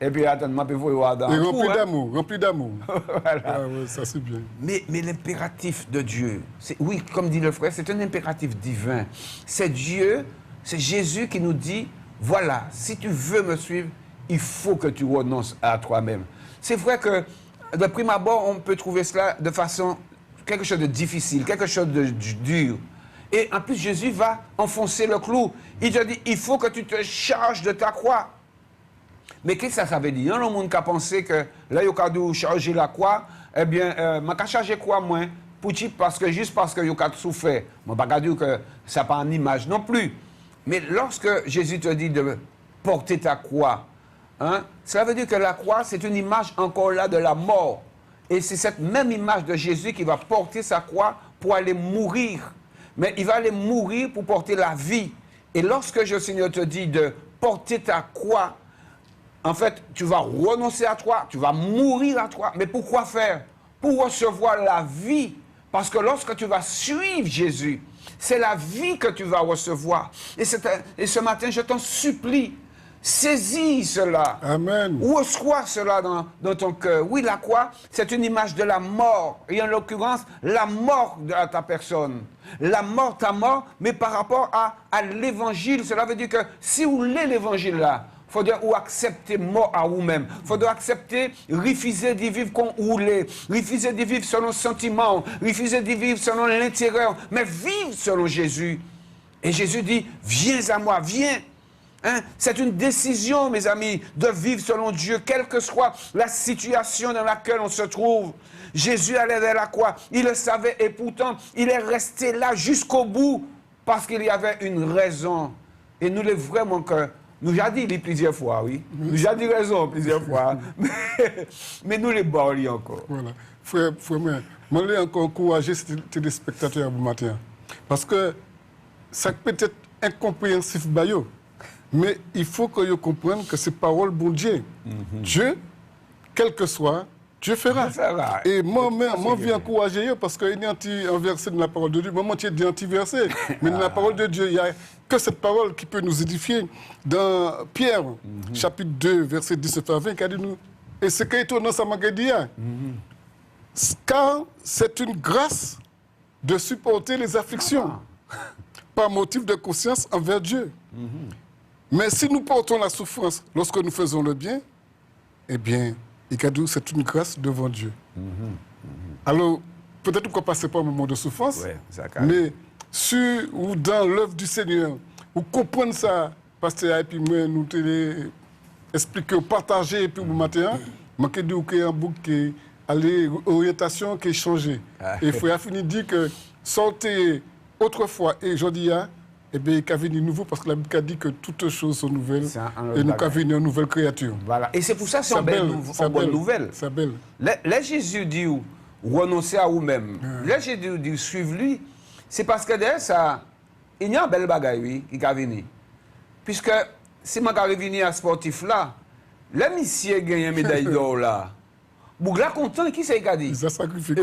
Et puis, attends, moi, je peux voir dans et rempli d'amour, rempli d'amour. Voilà. Ah, ouais, ça, c'est bien. Mais l'impératif de Dieu, oui, comme dit le frère, c'est un impératif divin. C'est Dieu, c'est Jésus qui nous dit, voilà, si tu veux me suivre, il faut que tu renonces à toi-même. C'est vrai que, de prime abord, on peut trouver cela de façon, quelque chose de difficile, quelque chose de dur. Et en plus, Jésus va enfoncer le clou. Il te dit, il faut que tu te charges de ta croix. Mais qu'est-ce que ça veut dire? Il y a un monde qui a pensé que là, il y a dû charger la croix. Eh bien, je vais charger quoi, moi? Parce que juste parce que il y a souffert. Je ne vais pas dire que ça n'a pas une image non plus. Mais lorsque Jésus te dit de porter ta croix, hein, cela veut dire que la croix, c'est une image encore là de la mort. Et c'est cette même image de Jésus qui va porter sa croix pour aller mourir. Mais il va aller mourir pour porter la vie. Et lorsque le Seigneur te dit de porter ta croix, en fait, tu vas renoncer à toi, tu vas mourir à toi. Mais pourquoi faire? Pour recevoir la vie. Parce que lorsque tu vas suivre Jésus, c'est la vie que tu vas recevoir. Et ce matin, je t'en supplie, saisis cela. Amen. Reçois cela dans ton cœur. Oui, la croix, c'est une image de la mort. Et en l'occurrence, la mort de ta personne. La mort, ta mort, mais par rapport à l'évangile. Cela veut dire que si vous voulez l'évangile là, il faudrait ou accepter mort à vous-même. Faudrait accepter, refuser de vivre comme vous voulez, refuser de vivre selon sentiment, refuser de vivre selon l'intérieur, mais vivre selon Jésus. Et Jésus dit, viens à moi, viens. Hein? C'est une décision, mes amis, de vivre selon Dieu, quelle que soit la situation dans laquelle on se trouve. Jésus allait vers la croix, il le savait, et pourtant, il est resté là jusqu'au bout, parce qu'il y avait une raison. Et nous, les vraiment que, nous avons dit plusieurs fois, oui. Nous avons dit raison plusieurs fois, mais nous les barrons encore. Voilà. Frère, je vais encore encourager ces téléspectateurs ce matin. Parce que ça peut être incompréhensif, mais il faut que vous compreniez que c'est parole bon Dieu. Dieu, quel que soit, Dieu fera. Et moi, je viens encourager parce qu'il y a un verset de la parole de Dieu. Moi, je dis anti-verset. Mais dans la parole de Dieu, il n'y a que cette parole qui peut nous édifier. Dans Pierre, chapitre 2, verset 17 à 20, qui a dit nous. Et ce qui est étonnant, ça m'a dit. Car c'est une grâce de supporter les afflictions par motif de conscience envers Dieu. Mais si nous portons la souffrance lorsque nous faisons le bien, eh bien, c'est une grâce devant Dieu. Alors, peut-être qu'on ne passe pas un moment de souffrance, mais sur ou dans l'œuvre du Seigneur, vous comprenez ça, pasteur, et puis moi, nous te expliquer, partager, et puis vous matin, je vais dire qu'il y a un bouc qui est l'orientation qui est changée. Et il faut finir de dire que sortez autrefois et aujourd'hui, eh bien, il y a venu nouveau parce que la Bible a dit que toutes choses sont nouvelles et nous avons une nouvelle créature. Voilà. Et c'est pour ça que c'est une bonne nouvelle. C'est belle. Là, Jésus dit renoncer à vous-même. Là, Jésus dit suivre lui. C'est parce que derrière ça, il y a un bel bagage oui, qui est venu. Puisque si je suis venu à ce sportif-là, le monsieur a gagné une médaille d'or là. Bougla content, qui c'est qui a dit? Il a sacrifié.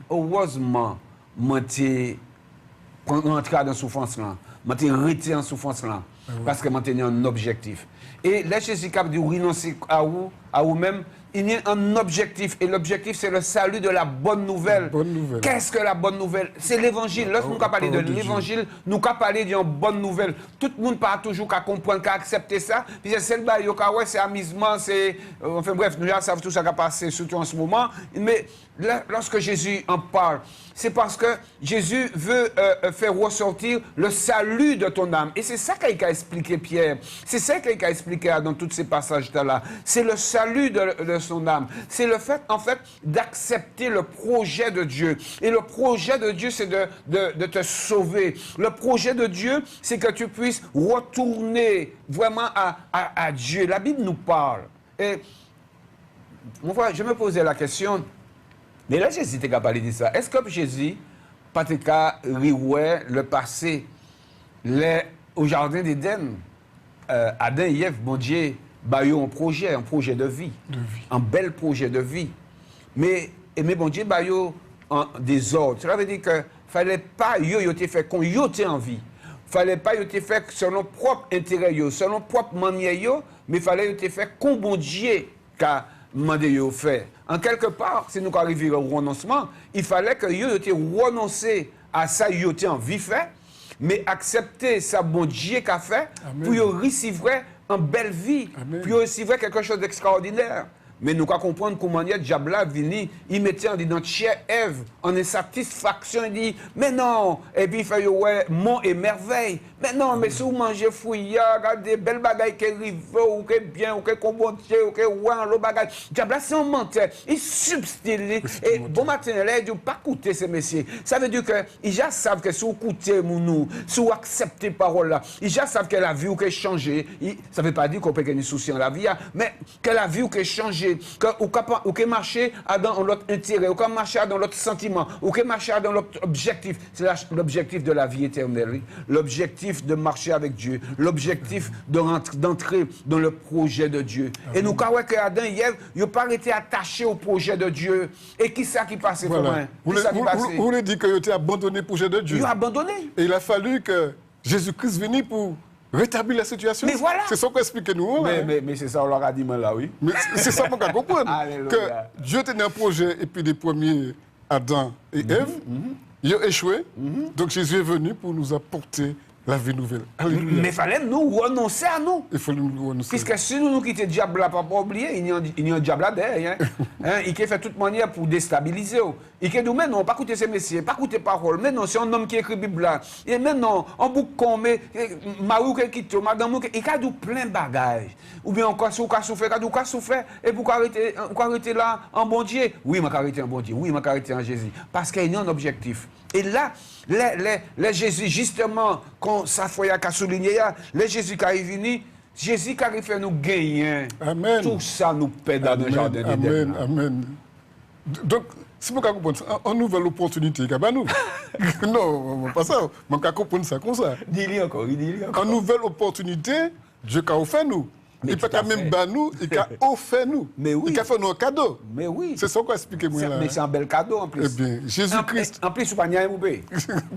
Heureusement, moi, rentrer dans la souffrance là, je rester en souffrance là, parce que je un objectif. Et là, Jésus a dit renoncer à vous-même, il y a un objectif, et l'objectif c'est le salut de la bonne nouvelle. Qu'est-ce que la bonne nouvelle? C'est l'évangile. Lorsque nous parlons de l'évangile, nous parlons d'une bonne nouvelle. Tout le monde pas toujours qu'à comprendre, qu'à accepter ça. Puis c'est celle ouais, c'est amusement, c'est. Enfin bref, nous savons tout ça qui a passé, surtout en ce moment. Mais là, lorsque Jésus en parle, c'est parce que Jésus veut faire ressortir le salut de ton âme. Et c'est ça qu'il a expliqué Pierre. C'est ça qu'il a expliqué dans tous ces passages-là. C'est le salut de son âme. C'est le fait, en fait, d'accepter le projet de Dieu. Et le projet de Dieu, c'est de te sauver. Le projet de Dieu, c'est que tu puisses retourner vraiment à Dieu. La Bible nous parle. Et mon frère, je me posais la question, mais là, Jésus était capable de dire ça. Est-ce que Jésus, pas de cas, le passé, au jardin d'Éden, Adam et Ève, mon Dieu, bah, eu un projet de vie, un bel projet de vie. Mais bon Dieu, bah, un désordre. Cela veut dire qu'il ne fallait pas te faire qu'on y ait envie. Il ne fallait pas te faire selon propre intérêt, selon propre manière, mais il fallait te faire qu'on bon Dieu qu'a demandé de faire. En quelque part, si nous arrivons au renoncement, il fallait que yo te renoncer à ça yo te envie faire, mais accepter ça bon Dieu qu'a fait. Amen. Pour yo recevoir une belle vie, amen. Pour yo recevoir quelque chose d'extraordinaire. Mais nous devons comprendre comment le diable est venu, il mettait en dans chair Ève, en insatisfaction, il dit, mais non, et puis il fait ouais, mon et merveille. Mais non, mais si vous mangez fouillard, regardez, belles bagailles qui arrivent, ou qui bien, ou qui combattent, ou qui ouais, le bagage. Le diable, c'est un menteur, il substille. Et bon matin, là, il dit, pas écouter ces messieurs. Ça veut dire que, ils savent que si vous écoutez nous, si vous acceptez parole là, ils savent que la vie ou qu'elle changé. Ça ne veut pas dire qu'on peut gagner souci dans la vie, mais que la vie ou qu'elle changé. Ou que marcher dans l'autre intérêt, ou que marcher dans l'autre sentiment, ou que marcher dans l'autre objectif. C'est l'objectif de la vie éternelle, l'objectif de marcher avec Dieu, l'objectif d'entrer dans le projet de Dieu. Amen. Et nous croyons que Adam et Ève n'ont pas été attachés au projet de Dieu. Et qui ça qui passait voilà. Vous voulez dire qu'ils ont été abandonnés au projet de Dieu? Ils ont abandonné. Et il a fallu que Jésus-Christ vienne pour rétablir la situation. Mais voilà. C'est ça qu'on explique nous. Mais c'est ça, on leur a dit là, oui. Mais c'est ça qu'on comprendre. Que Dieu tenait un projet et puis les premiers Adam et Ève, ils ont échoué. Donc Jésus est venu pour nous apporter la vie nouvelle. Alléluia. Mais il fallait nous renoncer à nous. Il faut nous renoncer. Puisque si nous quittons le diable là, pas oublier, il y a un diable là derrière. Il fait de toute manière pour déstabiliser. Il dit nous, mais non, pas écouter ces messieurs, pas écouter parole. Mais non, c'est un homme qui écrit la Bible là. Et maintenant, en boucan, mais Marie qui quitte, madame, il a plein de bagages. Ou bien encore, si vous avez souffert, et pour arrêter là en bon Dieu. Oui, je vais arrêter en bon Dieu. Oui, je vais arrêter en Jésus. Parce qu'il y a un objectif. Et là, les Jésus, justement, quand sa foi a souligné, les Jésus qui est venu, Jésus qui a fait nous gagner. Amen. Tout ça nous paie dans le jardin Amen, d'Éden. amen. Donc, si vous comprenez ça, en nouvelle opportunité, nous. Non, pas ça. Je vais comprendre ça comme ça. Dis-le encore, dis-le encore. En nouvelle opportunité, Dieu a offert nous. Il ne peut pas même battre nous, il a offert nous. Mais oui. Il a fait nous un cadeau. Mais oui. C'est ça qu'on explique moi là. Mais c'est un bel cadeau en plus. Eh bien, Jésus-Christ. En plus, vous n'avez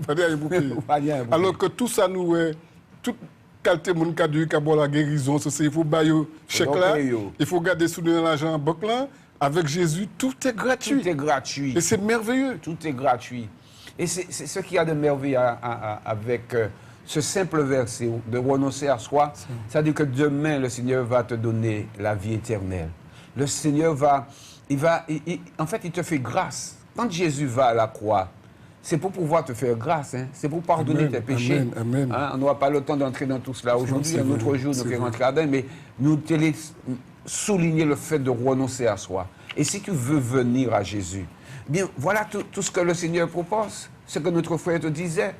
pas payer. Alors que tout ça nous est, toute qualité de monde qui a la guérison, il faut bailler chèque là, il faut garder sous l'argent en banque là. Avec Jésus, tout est gratuit. Tout est gratuit. Et c'est merveilleux. Tout est gratuit. Et c'est ce qu'il y a de merveilleux avec ce simple verset de renoncer à soi. C'est-à-dire que demain, le Seigneur va te donner la vie éternelle. Le Seigneur en fait, il te fait grâce. Quand Jésus va à la croix, c'est pour pouvoir te faire grâce. Hein? C'est pour pardonner tes péchés. Amen, amen. Hein? On n'aura pas le temps d'entrer dans tout cela aujourd'hui. Un autre jour, nous allons rentrer là-dedans. Mais nous souligner le fait de renoncer à soi. Et si tu veux venir à Jésus, bien, voilà tout ce que le Seigneur propose. Ce que notre frère te disait.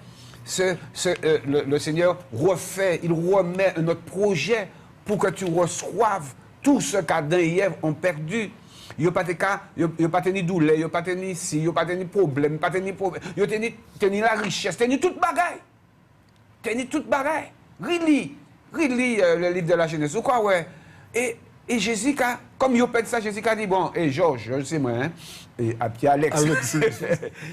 Le Seigneur il remet notre projet pour que tu reçoives tout ce qu'Adam et Ève ont perdu. Il n'y a pas de douleur, il n'y a pas de ici, il n'y a pas de problème, il n'y a pas de la richesse, il y a toute bagaille. Il y a toute bagaille. Relis le livre de la Genèse. Ou quoi, ouais. Et Jésus, comme il a fait ça, Jésus a dit, bon, et Georges, c'est moi, hein, et à petit Alex.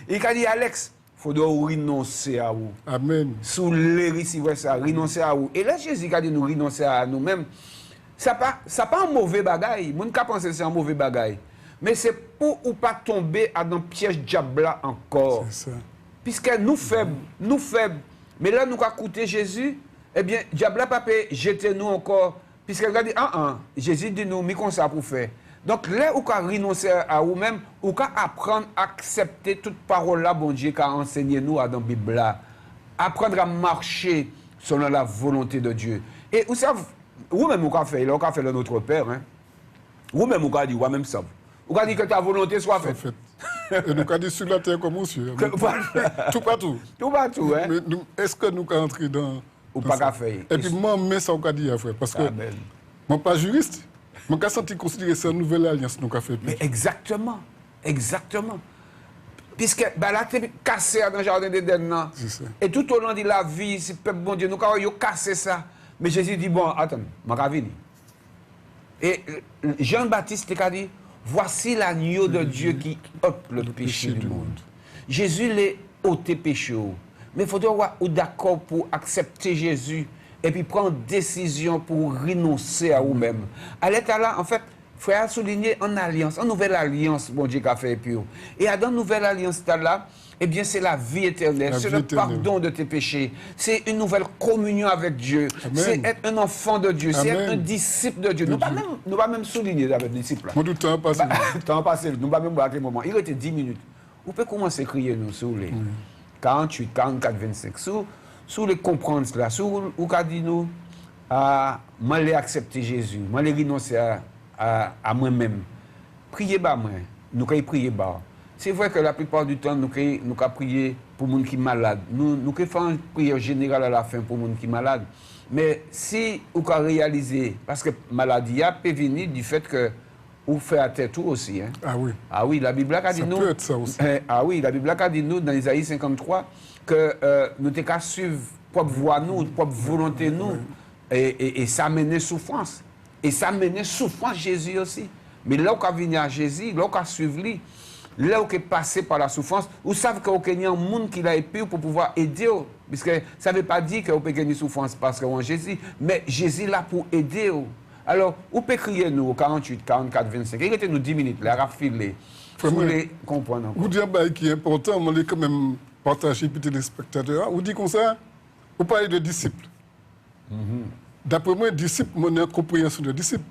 Il a dit, Alex, il faudra renoncer à vous. Amen. Sous les risques, ça, renoncer à vous. Et là, Jésus a dit, nous renoncer à nous-mêmes. Ça pas un mauvais bagaille. Mon cas pense que c'est un mauvais bagaille. Mais c'est pour ou pas tomber à dans piège diable encore. C'est ça. Puisque nous faibles. Mais là, nous avons coûté Jésus, eh bien, diable n'a pas pu jeter nous encore. Puisqu'il a dit, Jésus dit nous, mais comme ça pour faire. Donc là, où on renoncer à vous-même, où on apprendre à accepter toute parole là, bon Dieu, qu'a enseigné nous dans la Bible là. Apprendre à marcher selon la volonté de Dieu. Et vous savez, vous-même, vous avez fait notre Père. Hein? Vous-même, vous avez dit, vous-même ça. Vous avez dit que ta volonté soit faite. Et nous avons dit sur la terre comme monsieur. Tout partout. Tout partout, hein? Mais est-ce que nous allons entrer dans... Ou pas qu'à faire. Et puis moi, je mets ça au cas d'hier, frère. Parce que je ne suis pas juriste. Je me sens considéré que c'est une nouvelle alliance nous avons fait. Mais exactement. Exactement. Puisque là, tu es cassé dans le jardin d'Éden. Et tout au long de la vie, si peuple bon Dieu, nous avons cassé ça. Mais Jésus dit, bon, attends, je vais venir. Et Jean-Baptiste a dit, voici l'agneau de Dieu qui ôte le péché du monde. Jésus l'a ôté péché. Mais il faudra être d'accord pour accepter Jésus et puis prendre décision pour renoncer à vous-même. À l'état là, en fait, il faut souligner une alliance, une nouvelle alliance, bon Dieu, qu'a fait puis. Et à dans une nouvelle alliance là, eh bien, c'est la vie éternelle, c'est le pardon de tes péchés, c'est une nouvelle communion avec Dieu, c'est être un enfant de Dieu, c'est être un disciple de Dieu. Nous ne pas même souligner avec le disciple. Moi, tout le temps passé. Temps passé, nous ne pas même voir quel moment. Il était 10 minutes. Vous pouvez commencer à crier nous sur les 48, 44, 25. Sur les comprendre cela, sur où qu'a dit nous, moi, j'ai accepté Jésus, moi, j'ai renoncé à moi-même. Priez bas, moi. Nous avons prié bas. C'est vrai que la plupart du temps, nous avons prié pour les gens qui sont malades. Nous avons fait une prière générale à la fin pour les gens qui sont malades. Mais si vous avez réalisé, parce que la maladie peut venir du fait que vous faites à tête tout aussi. Hein? Ah oui. Ah oui, la Bible a dit nous. Ça peut être ça aussi. Ah oui, la Bible a dit nous, dans Isaïe 53, que nous devons qu'à suivre propre voie nous, propre volonté nous. Et ça menait souffrance. Et ça menait souffrance Jésus aussi. Mais là où on vient à Jésus, là où on suivre lui, là où on est passé par la souffrance, vous savez qu'il y a un monde qui l'a épris pour pouvoir aider. Parce que ça ne veut pas dire qu'on peut gagner souffrance parce qu'on est Jésus, mais Jésus est là pour aider. Alors, vous pouvez crier nous au 48, 44, 25. Il était nous 10 minutes, là, raffiler. Vous voulez comprendre. Vous dites qui est important, on va quand même partager pour les spectateurs. Vous dites comme ça, Vous parlez de disciples. D'après moi, disciple, mon incompréhension de disciple.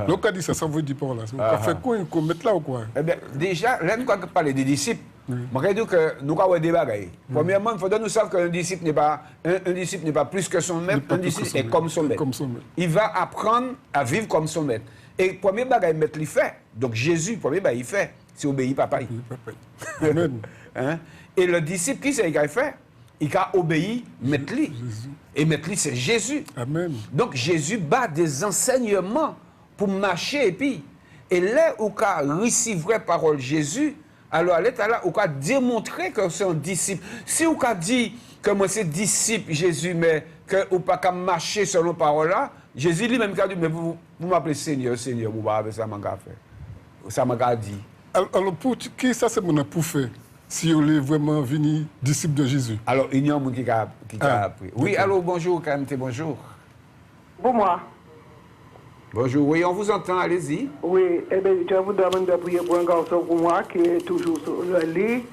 Donc, on dit ça, ça veut dire par là. On fait quoi, qu'on mette là ou quoi? Eh bien, déjà, là, nous parler des disciples. Je vais dire que nous avons des bagailles. Premièrement, il faut nous savoir qu'un disciple n'est pas, plus que son maître, un disciple est comme son maître. Il va apprendre à vivre comme son maître. Et le premier bagage maître, il fait. Donc Jésus, le premier bagage, il fait. C'est obéir papa. Amen. Hein? Et le disciple, qui c'est qu'il a fait? Il a obéi maître. Et maître, c'est Jésus. Amen. Donc Jésus bat des enseignements pour marcher. Et là où il a reçu vraie parole Jésus, alors à l'état là, on a démontré que c'est un disciple. Si on a dit que moi c'est disciple Jésus, mais que on pas qu'à marcher selon parole là, Jésus lui-même a dit, mais vous m'appelez Seigneur, Seigneur, vous m'avez ça m'a fait. Ça m'a dit. Alors pour qui ça c'est mon pour faire si on est vraiment venu disciple de Jésus? Alors il y a un monde qui a appris. Oui, allô, bonjour, KMT, bonjour. Pour moi. Bonjour, oui, on vous entend, allez-y. Oui, eh bien, je vous demande de prier pour un garçon pour moi qui est toujours sur le lit,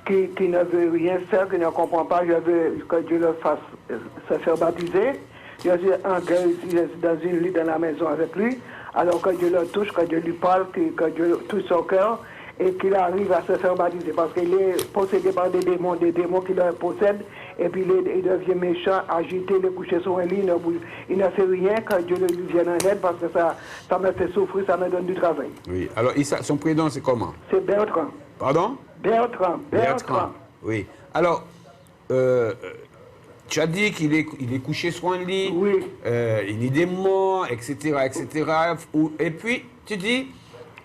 qui ne veut rien faire, qui ne comprend pas. Je veux que Dieu le fasse se faire baptiser. Je suis en guerre ici, je suis dans une lit dans la maison avec lui. Alors que Dieu le touche, que Dieu lui parle, que Dieu touche son cœur et qu'il arrive à se faire baptiser. Parce qu'il est possédé par des démons qui le possèdent. Et puis il devient méchant, agité, il est couché sur un lit, il ne fait rien quand Dieu lui vienne en aide parce que ça me fait souffrir, ça me donne du travail. Oui, alors son prénom c'est comment? C'est Bertrand. Pardon? Bertrand. Oui. Alors, tu as dit qu'il est couché sur un lit, oui. Il est démon, etc., etc. Et puis, tu dis,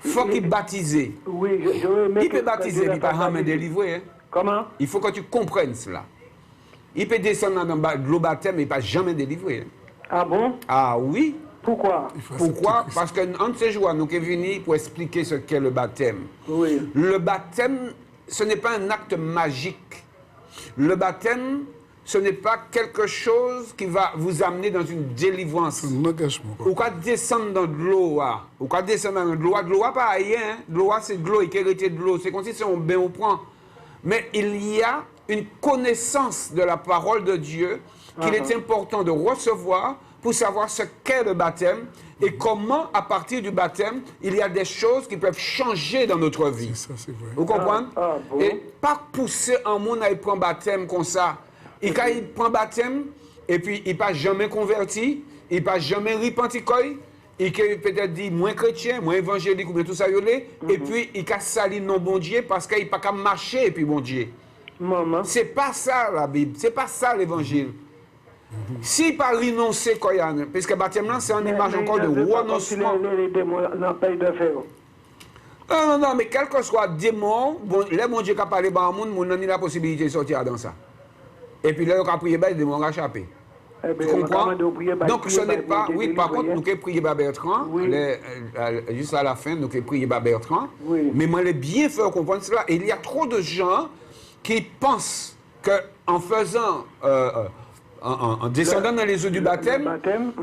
il faut qu'il baptise. Oui, je veux mettre... Il peut baptiser, il ne peut pas jamais délivrer. Hein? Comment? Il faut que tu comprennes cela. Il peut descendre dans l'eau baptême, mais il ne peut jamais délivrer. Ah bon? Ah oui. Pourquoi? Pourquoi? Parce qu'un de ces jours, nous sommes venus pour expliquer ce qu'est le baptême. Oui. Le baptême, ce n'est pas un acte magique. Le baptême, ce n'est pas quelque chose qui va vous amener dans une délivrance. C'est un engagement. Ou quand descendre dans de l'eau, ou quand descendre dans de l'eau pas rien. De l'eau, c'est de l'eau, et qui hérité de l'eau. C'est comme si c'est un bain au prend. Mais il y a une connaissance de la parole de Dieu qu'il est important de recevoir pour savoir ce qu'est le baptême et comment, à partir du baptême, il y a des choses qui peuvent changer dans notre vie. Ça, c'est vrai. Vous comprenez? Bon. Et pas pousser un monde à y prendre baptême comme ça. Et quand il prend baptême, et puis il n'est pas jamais converti, il n'est pas jamais repenti, il peut-être dit moins chrétien, moins évangélique, ou bien tout ça, et puis il a sali non bon Dieu parce qu'il n'a pas qu'à marcher et puis bon Dieu. Maman. C'est pas ça la Bible, c'est pas ça l'évangile. S'il pas renoncer, parce que le baptême là, c'est une image encore de renoncement. Les démons n'empêchent de faire. Non, mais quel que soit démon, là, mon Dieu qui a parlé dans le monde a la possibilité de sortir dans ça. Et puis là, il a prié, les démons ont échappé. Tu comprends? Donc ce n'est pas... Oui, par contre, nous avons prié Bertrand, juste à la fin, nous avons prié Bertrand. Mais moi, les bien faire comprendre cela. Et il y a trop de gens qui pensent qu'en faisant... en descendant dans les eaux du baptême,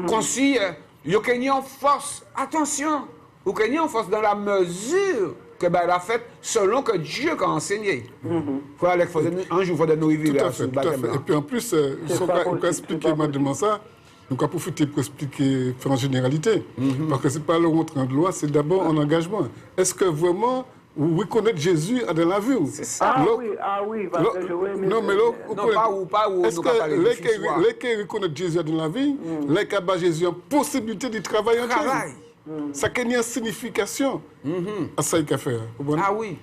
qu'on suit, il y a une force. Attention, il y a une force dans la mesure que elle a faite selon que Dieu a enseigné. Un jour, il faut nous arriver à ce baptême. Et puis en plus, on peut expliquer maintenant ça. Donc, on peut profiter pour expliquer, faire en généralité. Parce que ce n'est pas le rentrant de loi, c'est d'abord un engagement. Est-ce que vraiment... vous reconnaissez Jésus dans la vie? C'est ça. Ah oui, parce que je veux... Non, mais là... Non, pas où est-ce que les qui reconnaissent Jésus dans la vie, les qui ont Jésus en possibilité de travailler en Jésus? Ça a une signification à ça qu'il a fait. Ah oui.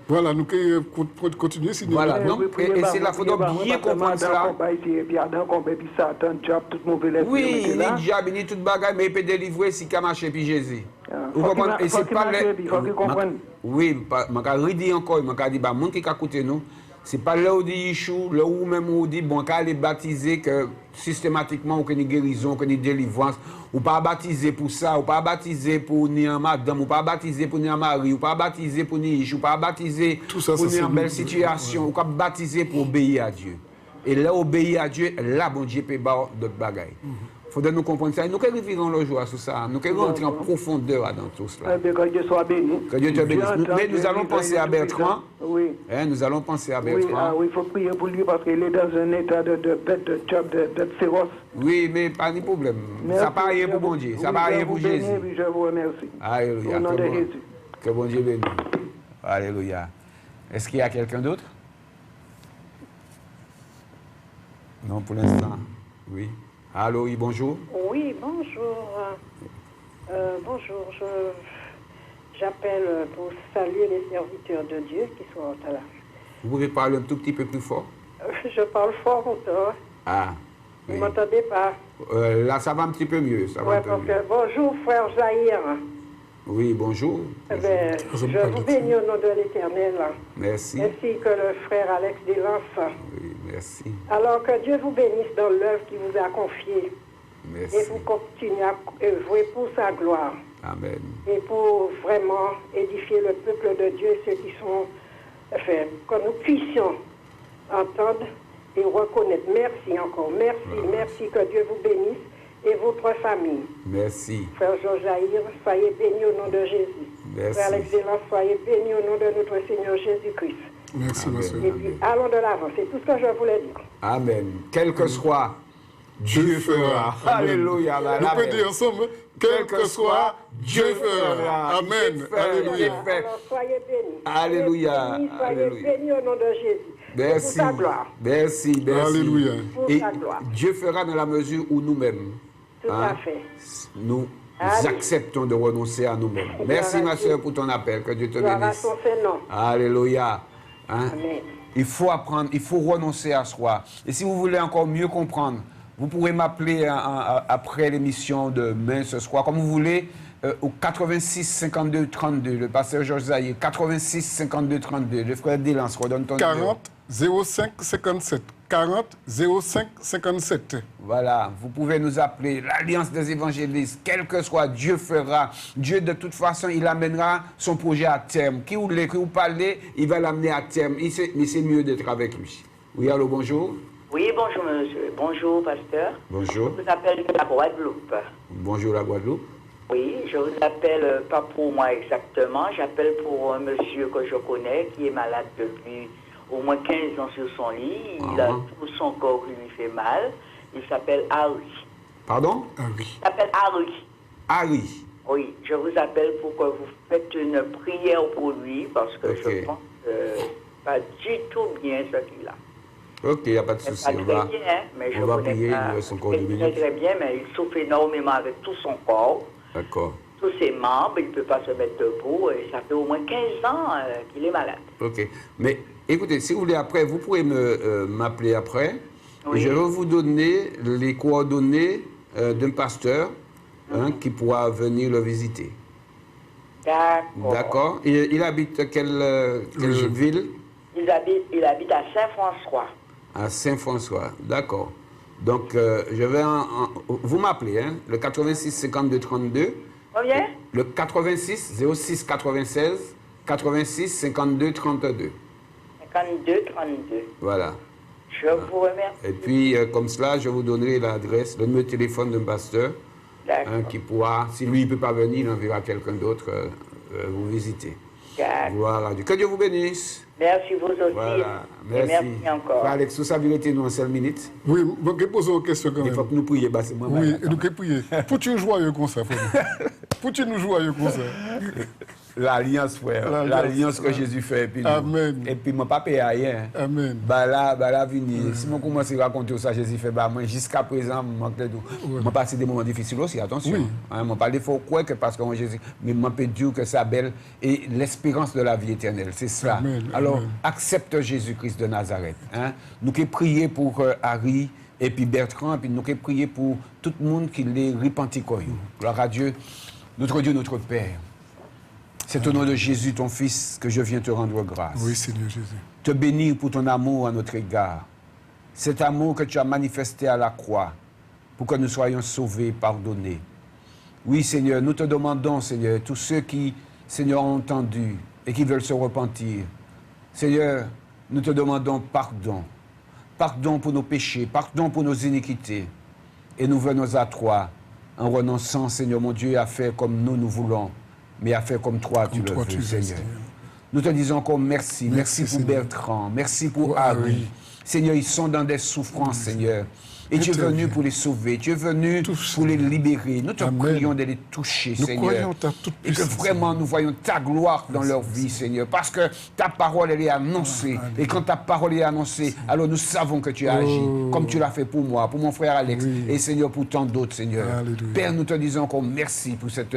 Voilà, nous pouvons continuer. Voilà, donc, et c'est là, il faut bien comprendre cela. Oui, il est diable, il est tout bagage, mais il peut délivrer si il a marché puis Jésus. Vous comprenez? Et c'est pas les... Oui, je dis encore, je dis, monde qui a écouté nous, c'est pas là où dit Yeshua, là où même où dit, bon, quand il est baptisé, que systématiquement, on a une guérison, on a une délivrance, ou pas baptisé pour ça, ou pas baptisé pour ni un madame, ou pas baptisé pour ni un mari, ou pas baptisé pour ni Yeshua, ou pas baptisé pour ni une belle situation, ou pas baptisé pour obéir à Dieu. Et là, obéir à Dieu, là, bon Dieu peut avoir d'autres bagailles. Il faudrait nous comprendre ça. Et nous, qu'est-ce vivons le jour sur ça? Nous, qu'est-ce rentrer en profondeur dans tout cela? Que Dieu soit béni. Que Dieu te bénisse. Mais nous allons penser à Bertrand. Oui. Hein, nous allons penser à Oui, Bertrand. oui, il faut prier pour lui parce qu'il est dans un état de bête, de job, de bête féroce. Oui, mais pas de problème. Merci. Ça pas rien pour bon Dieu. Ça Oui, pas je rien vous pour bénis, Jésus. puis je vous remercie. Alléluia. Au nom de Jésus. Que bon Dieu bénisse. Alléluia. Est-ce qu'il y a quelqu'un d'autre? Non, pour l'instant. Oui. Allô, oui, bonjour. Oui, bonjour. Bonjour, j'appelle pour saluer les serviteurs de Dieu qui sont là. Vous pouvez parler un tout petit peu plus fort? Je parle fort pourtant. Ah. Vous Oui. ne m'entendez pas? Là, ça va un petit peu mieux. Ça va Ouais, un peu parce mieux. que, bonjour, frère Zahir. Oui, bonjour. Eh ben, je vous bénis au nom de l'Éternel. Merci. Ainsi que le frère Alex Delance. Oui, merci. Alors que Dieu vous bénisse dans l'œuvre qu'il vous a confiée. Merci. Et vous continuez à œuvrer pour sa gloire. Amen. Et pour vraiment édifier le peuple de Dieu, ceux qui sont, enfin, que nous puissions entendre et reconnaître. Merci encore, merci, merci, que Dieu vous bénisse et votre famille. Merci. Frère Georges Zahir, soyez bénis au nom de Jésus. Merci. Frère Alex Delance, soyez bénis au nom de notre Seigneur Jésus-Christ. Merci, monsieur. Et puis, allons de l'avant, c'est tout ce que je voulais dire. Amen. Quel que soit, Dieu fera. Amen. Alléluia. Nous pouvons dire ensemble, quel que soit, Dieu fera. Amen. Alléluia. Alors, soyez bénis. Alléluia. Soyez bénis, soyez Alléluia. bénis au nom de Jésus. Merci. Pour sa gloire. Merci, merci. Alléluia. Pour Et sa gloire. Dieu fera dans la mesure où nous-mêmes, Tout à fait. nous Allez. acceptons de renoncer à nous-mêmes. Merci, ma soeur, pour ton appel. Que Dieu te Gloire à bénisse. son Saint-Nom. Alléluia. Hein? Amen. Il faut apprendre, il faut renoncer à soi. Et si vous voulez encore mieux comprendre, vous pourrez m'appeler après l'émission de demain, ce soir, comme vous voulez, au 86 52 32, le pasteur Georges Zahir, 86 52 32, le frère Delance, redonne ton numéro. 40 05 57. 40 05 57. Voilà, vous pouvez nous appeler l'Alliance des évangélistes, quel que soit, Dieu fera. Dieu, de toute façon, il amènera son projet à terme. Qui vous parlez, il va l'amener à terme. Mais c'est mieux d'être avec lui. Oui, allô, bonjour. Oui, bonjour monsieur. Bonjour pasteur. Bonjour. Je vous appelle de la Guadeloupe. Bonjour, la Guadeloupe. Oui, je vous appelle pas pour moi exactement, j'appelle pour un monsieur que je connais qui est malade depuis au moins 15 ans sur son lit. Il a tout son corps qui lui fait mal. Il s'appelle Harry. Pardon? Ah oui. Il s'appelle Harry. Harry. Oui, je vous appelle pour que vous faites une prière pour lui parce que Ok. je pense que pas du tout bien ce qu'il a. Ok, il n'y a pas de C'est souci. pas On très va, bien, hein, mais je on va connais prier, pas il reste encore très, 2 très, minutes. très bien, mais il souffre énormément avec tout son corps, D'accord. tous ses membres, il ne peut pas se mettre debout, et ça fait au moins 15 ans qu'il est malade. Ok. Mais écoutez, si vous voulez après, vous pourrez m'appeler après. Oui. Et je vais vous donner les coordonnées d'un pasteur qui pourra venir le visiter. D'accord. D'accord. Il habite quelle ville? Il habite à Saint-François. À Saint-François. D'accord. Donc, je vais vous m'appelez, hein, le 86 52 32. Combien? Le 86 06 96 86 52 32. 52, 32. Voilà. Je vous remercie. Et puis, comme cela, je vous donnerai l'adresse, le numéro de téléphone d'un pasteur D'accord. qui pourra, si lui ne peut pas venir, il enverra quelqu'un d'autre vous visiter. D'accord. Gloire à Dieu. Que Dieu vous bénisse. Merci vous aussi. Voilà. Et Merci. merci encore. Frère Alex, vous avez nous en 5 minutes. Oui, je vais poser une question quand Il faut même. que nous prions. Bah, c'est moi. Oui, et nous prier. Faut-tu joyeux comme ça, frère? Faut-tu nous joyeux comme ça? L'alliance, frère. L'alliance que Jésus fait. Et puis, Amen. Et puis, mon papa est rien. Amen. Bah là, vini. Si je commence à raconter ça, Jésus fait, bah, moi, jusqu'à présent, je manque de tout. Je passe des moments difficiles aussi, attention. Oui. Je parle des fois, quoi que parce que moi, Jésus, mais je peux dire que c'est belle et l'espérance de la vie éternelle, c'est cela. Amen. Alors, Amen. accepte Jésus-Christ de Nazareth. Hein? Nous qui prier pour Harry et puis Bertrand, et puis nous qui prier pour tout le monde qui les repenti. Gloire à Dieu, notre Dieu, notre Père. C'est au nom de Jésus, ton Fils, que je viens te rendre grâce. Oui, Seigneur Jésus. Te bénir pour ton amour à notre égard. Cet amour que tu as manifesté à la croix pour que nous soyons sauvés, pardonnés. Oui, Seigneur, nous te demandons, Seigneur, tous ceux qui, Seigneur, ont entendu et qui veulent se repentir. Seigneur, nous te demandons pardon. Pardon pour nos péchés, pardon pour nos iniquités. Et nous venons à toi en renonçant, Seigneur mon Dieu, à faire comme nous voulons, mais à faire comme toi tu le veux, Seigneur. Nous te disons encore merci. Merci pour Seigneur. Bertrand. Merci pour Harry. Oui. Seigneur, ils sont dans des souffrances, Seigneur. Et tu es venu pour les sauver. Tu es venu pour les libérer. Nous te prions de les toucher, Seigneur. Et que vraiment nous voyons ta gloire dans leur vie, Seigneur. Parce que ta parole, elle est annoncée. Et quand ta parole est annoncée, alors nous savons que tu as agi. Comme tu l'as fait pour moi, pour mon frère Alex. Et Seigneur, pour tant d'autres, Seigneur. Alléluia. Père, nous te disons encore merci pour cette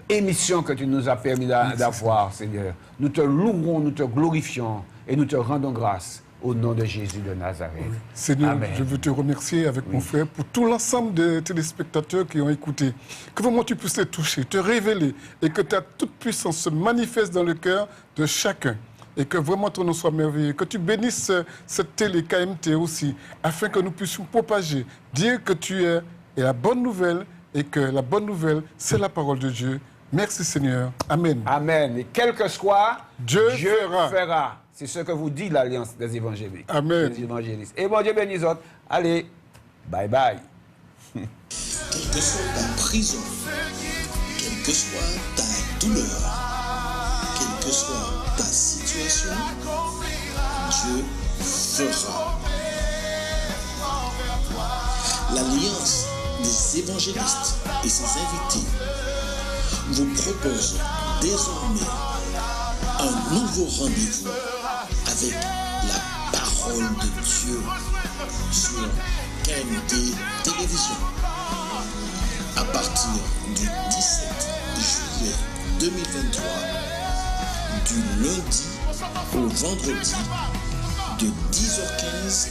émission que tu nous as permis d'avoir, Seigneur. Nous te louerons, nous te glorifions et nous te rendons grâce. Au nom de Jésus de Nazareth. Oui. Seigneur, Amen. Je veux te remercier avec mon frère pour tout l'ensemble des téléspectateurs qui ont écouté. Que vraiment tu puisses les toucher, te révéler et que ta toute puissance se manifeste dans le cœur de chacun. Et que vraiment ton nom soit merveilleux. Que tu bénisses cette télé KMT aussi, afin que nous puissions propager, dire que tu es la bonne nouvelle et que la bonne nouvelle, c'est la parole de Dieu. Merci Seigneur. Amen. Amen. Et quel que soit, Dieu fera. C'est ce que vous dit l'Alliance des évangéliques. Amen. Des évangélistes. Et bon Dieu bénisse les autres. Allez, bye bye. Quelle que soit ta prison, quelle que soit ta douleur, quelle que soit ta situation, Dieu fera. L'Alliance des évangélistes et ses invités vous propose désormais un nouveau rendez-vous avec la parole de Dieu sur KMT Télévision. À partir du 17 juillet 2023, du lundi au vendredi, de 10h15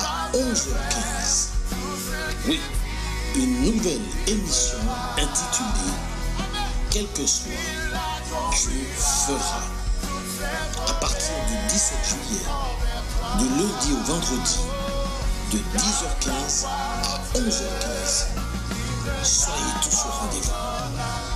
à 11h15. Oui, une nouvelle émission intitulée « Quel que soit, Dieu fera ». À partir du 17 juillet, de lundi au vendredi, de 10h15 à 11h15. Soyez tous au rendez-vous.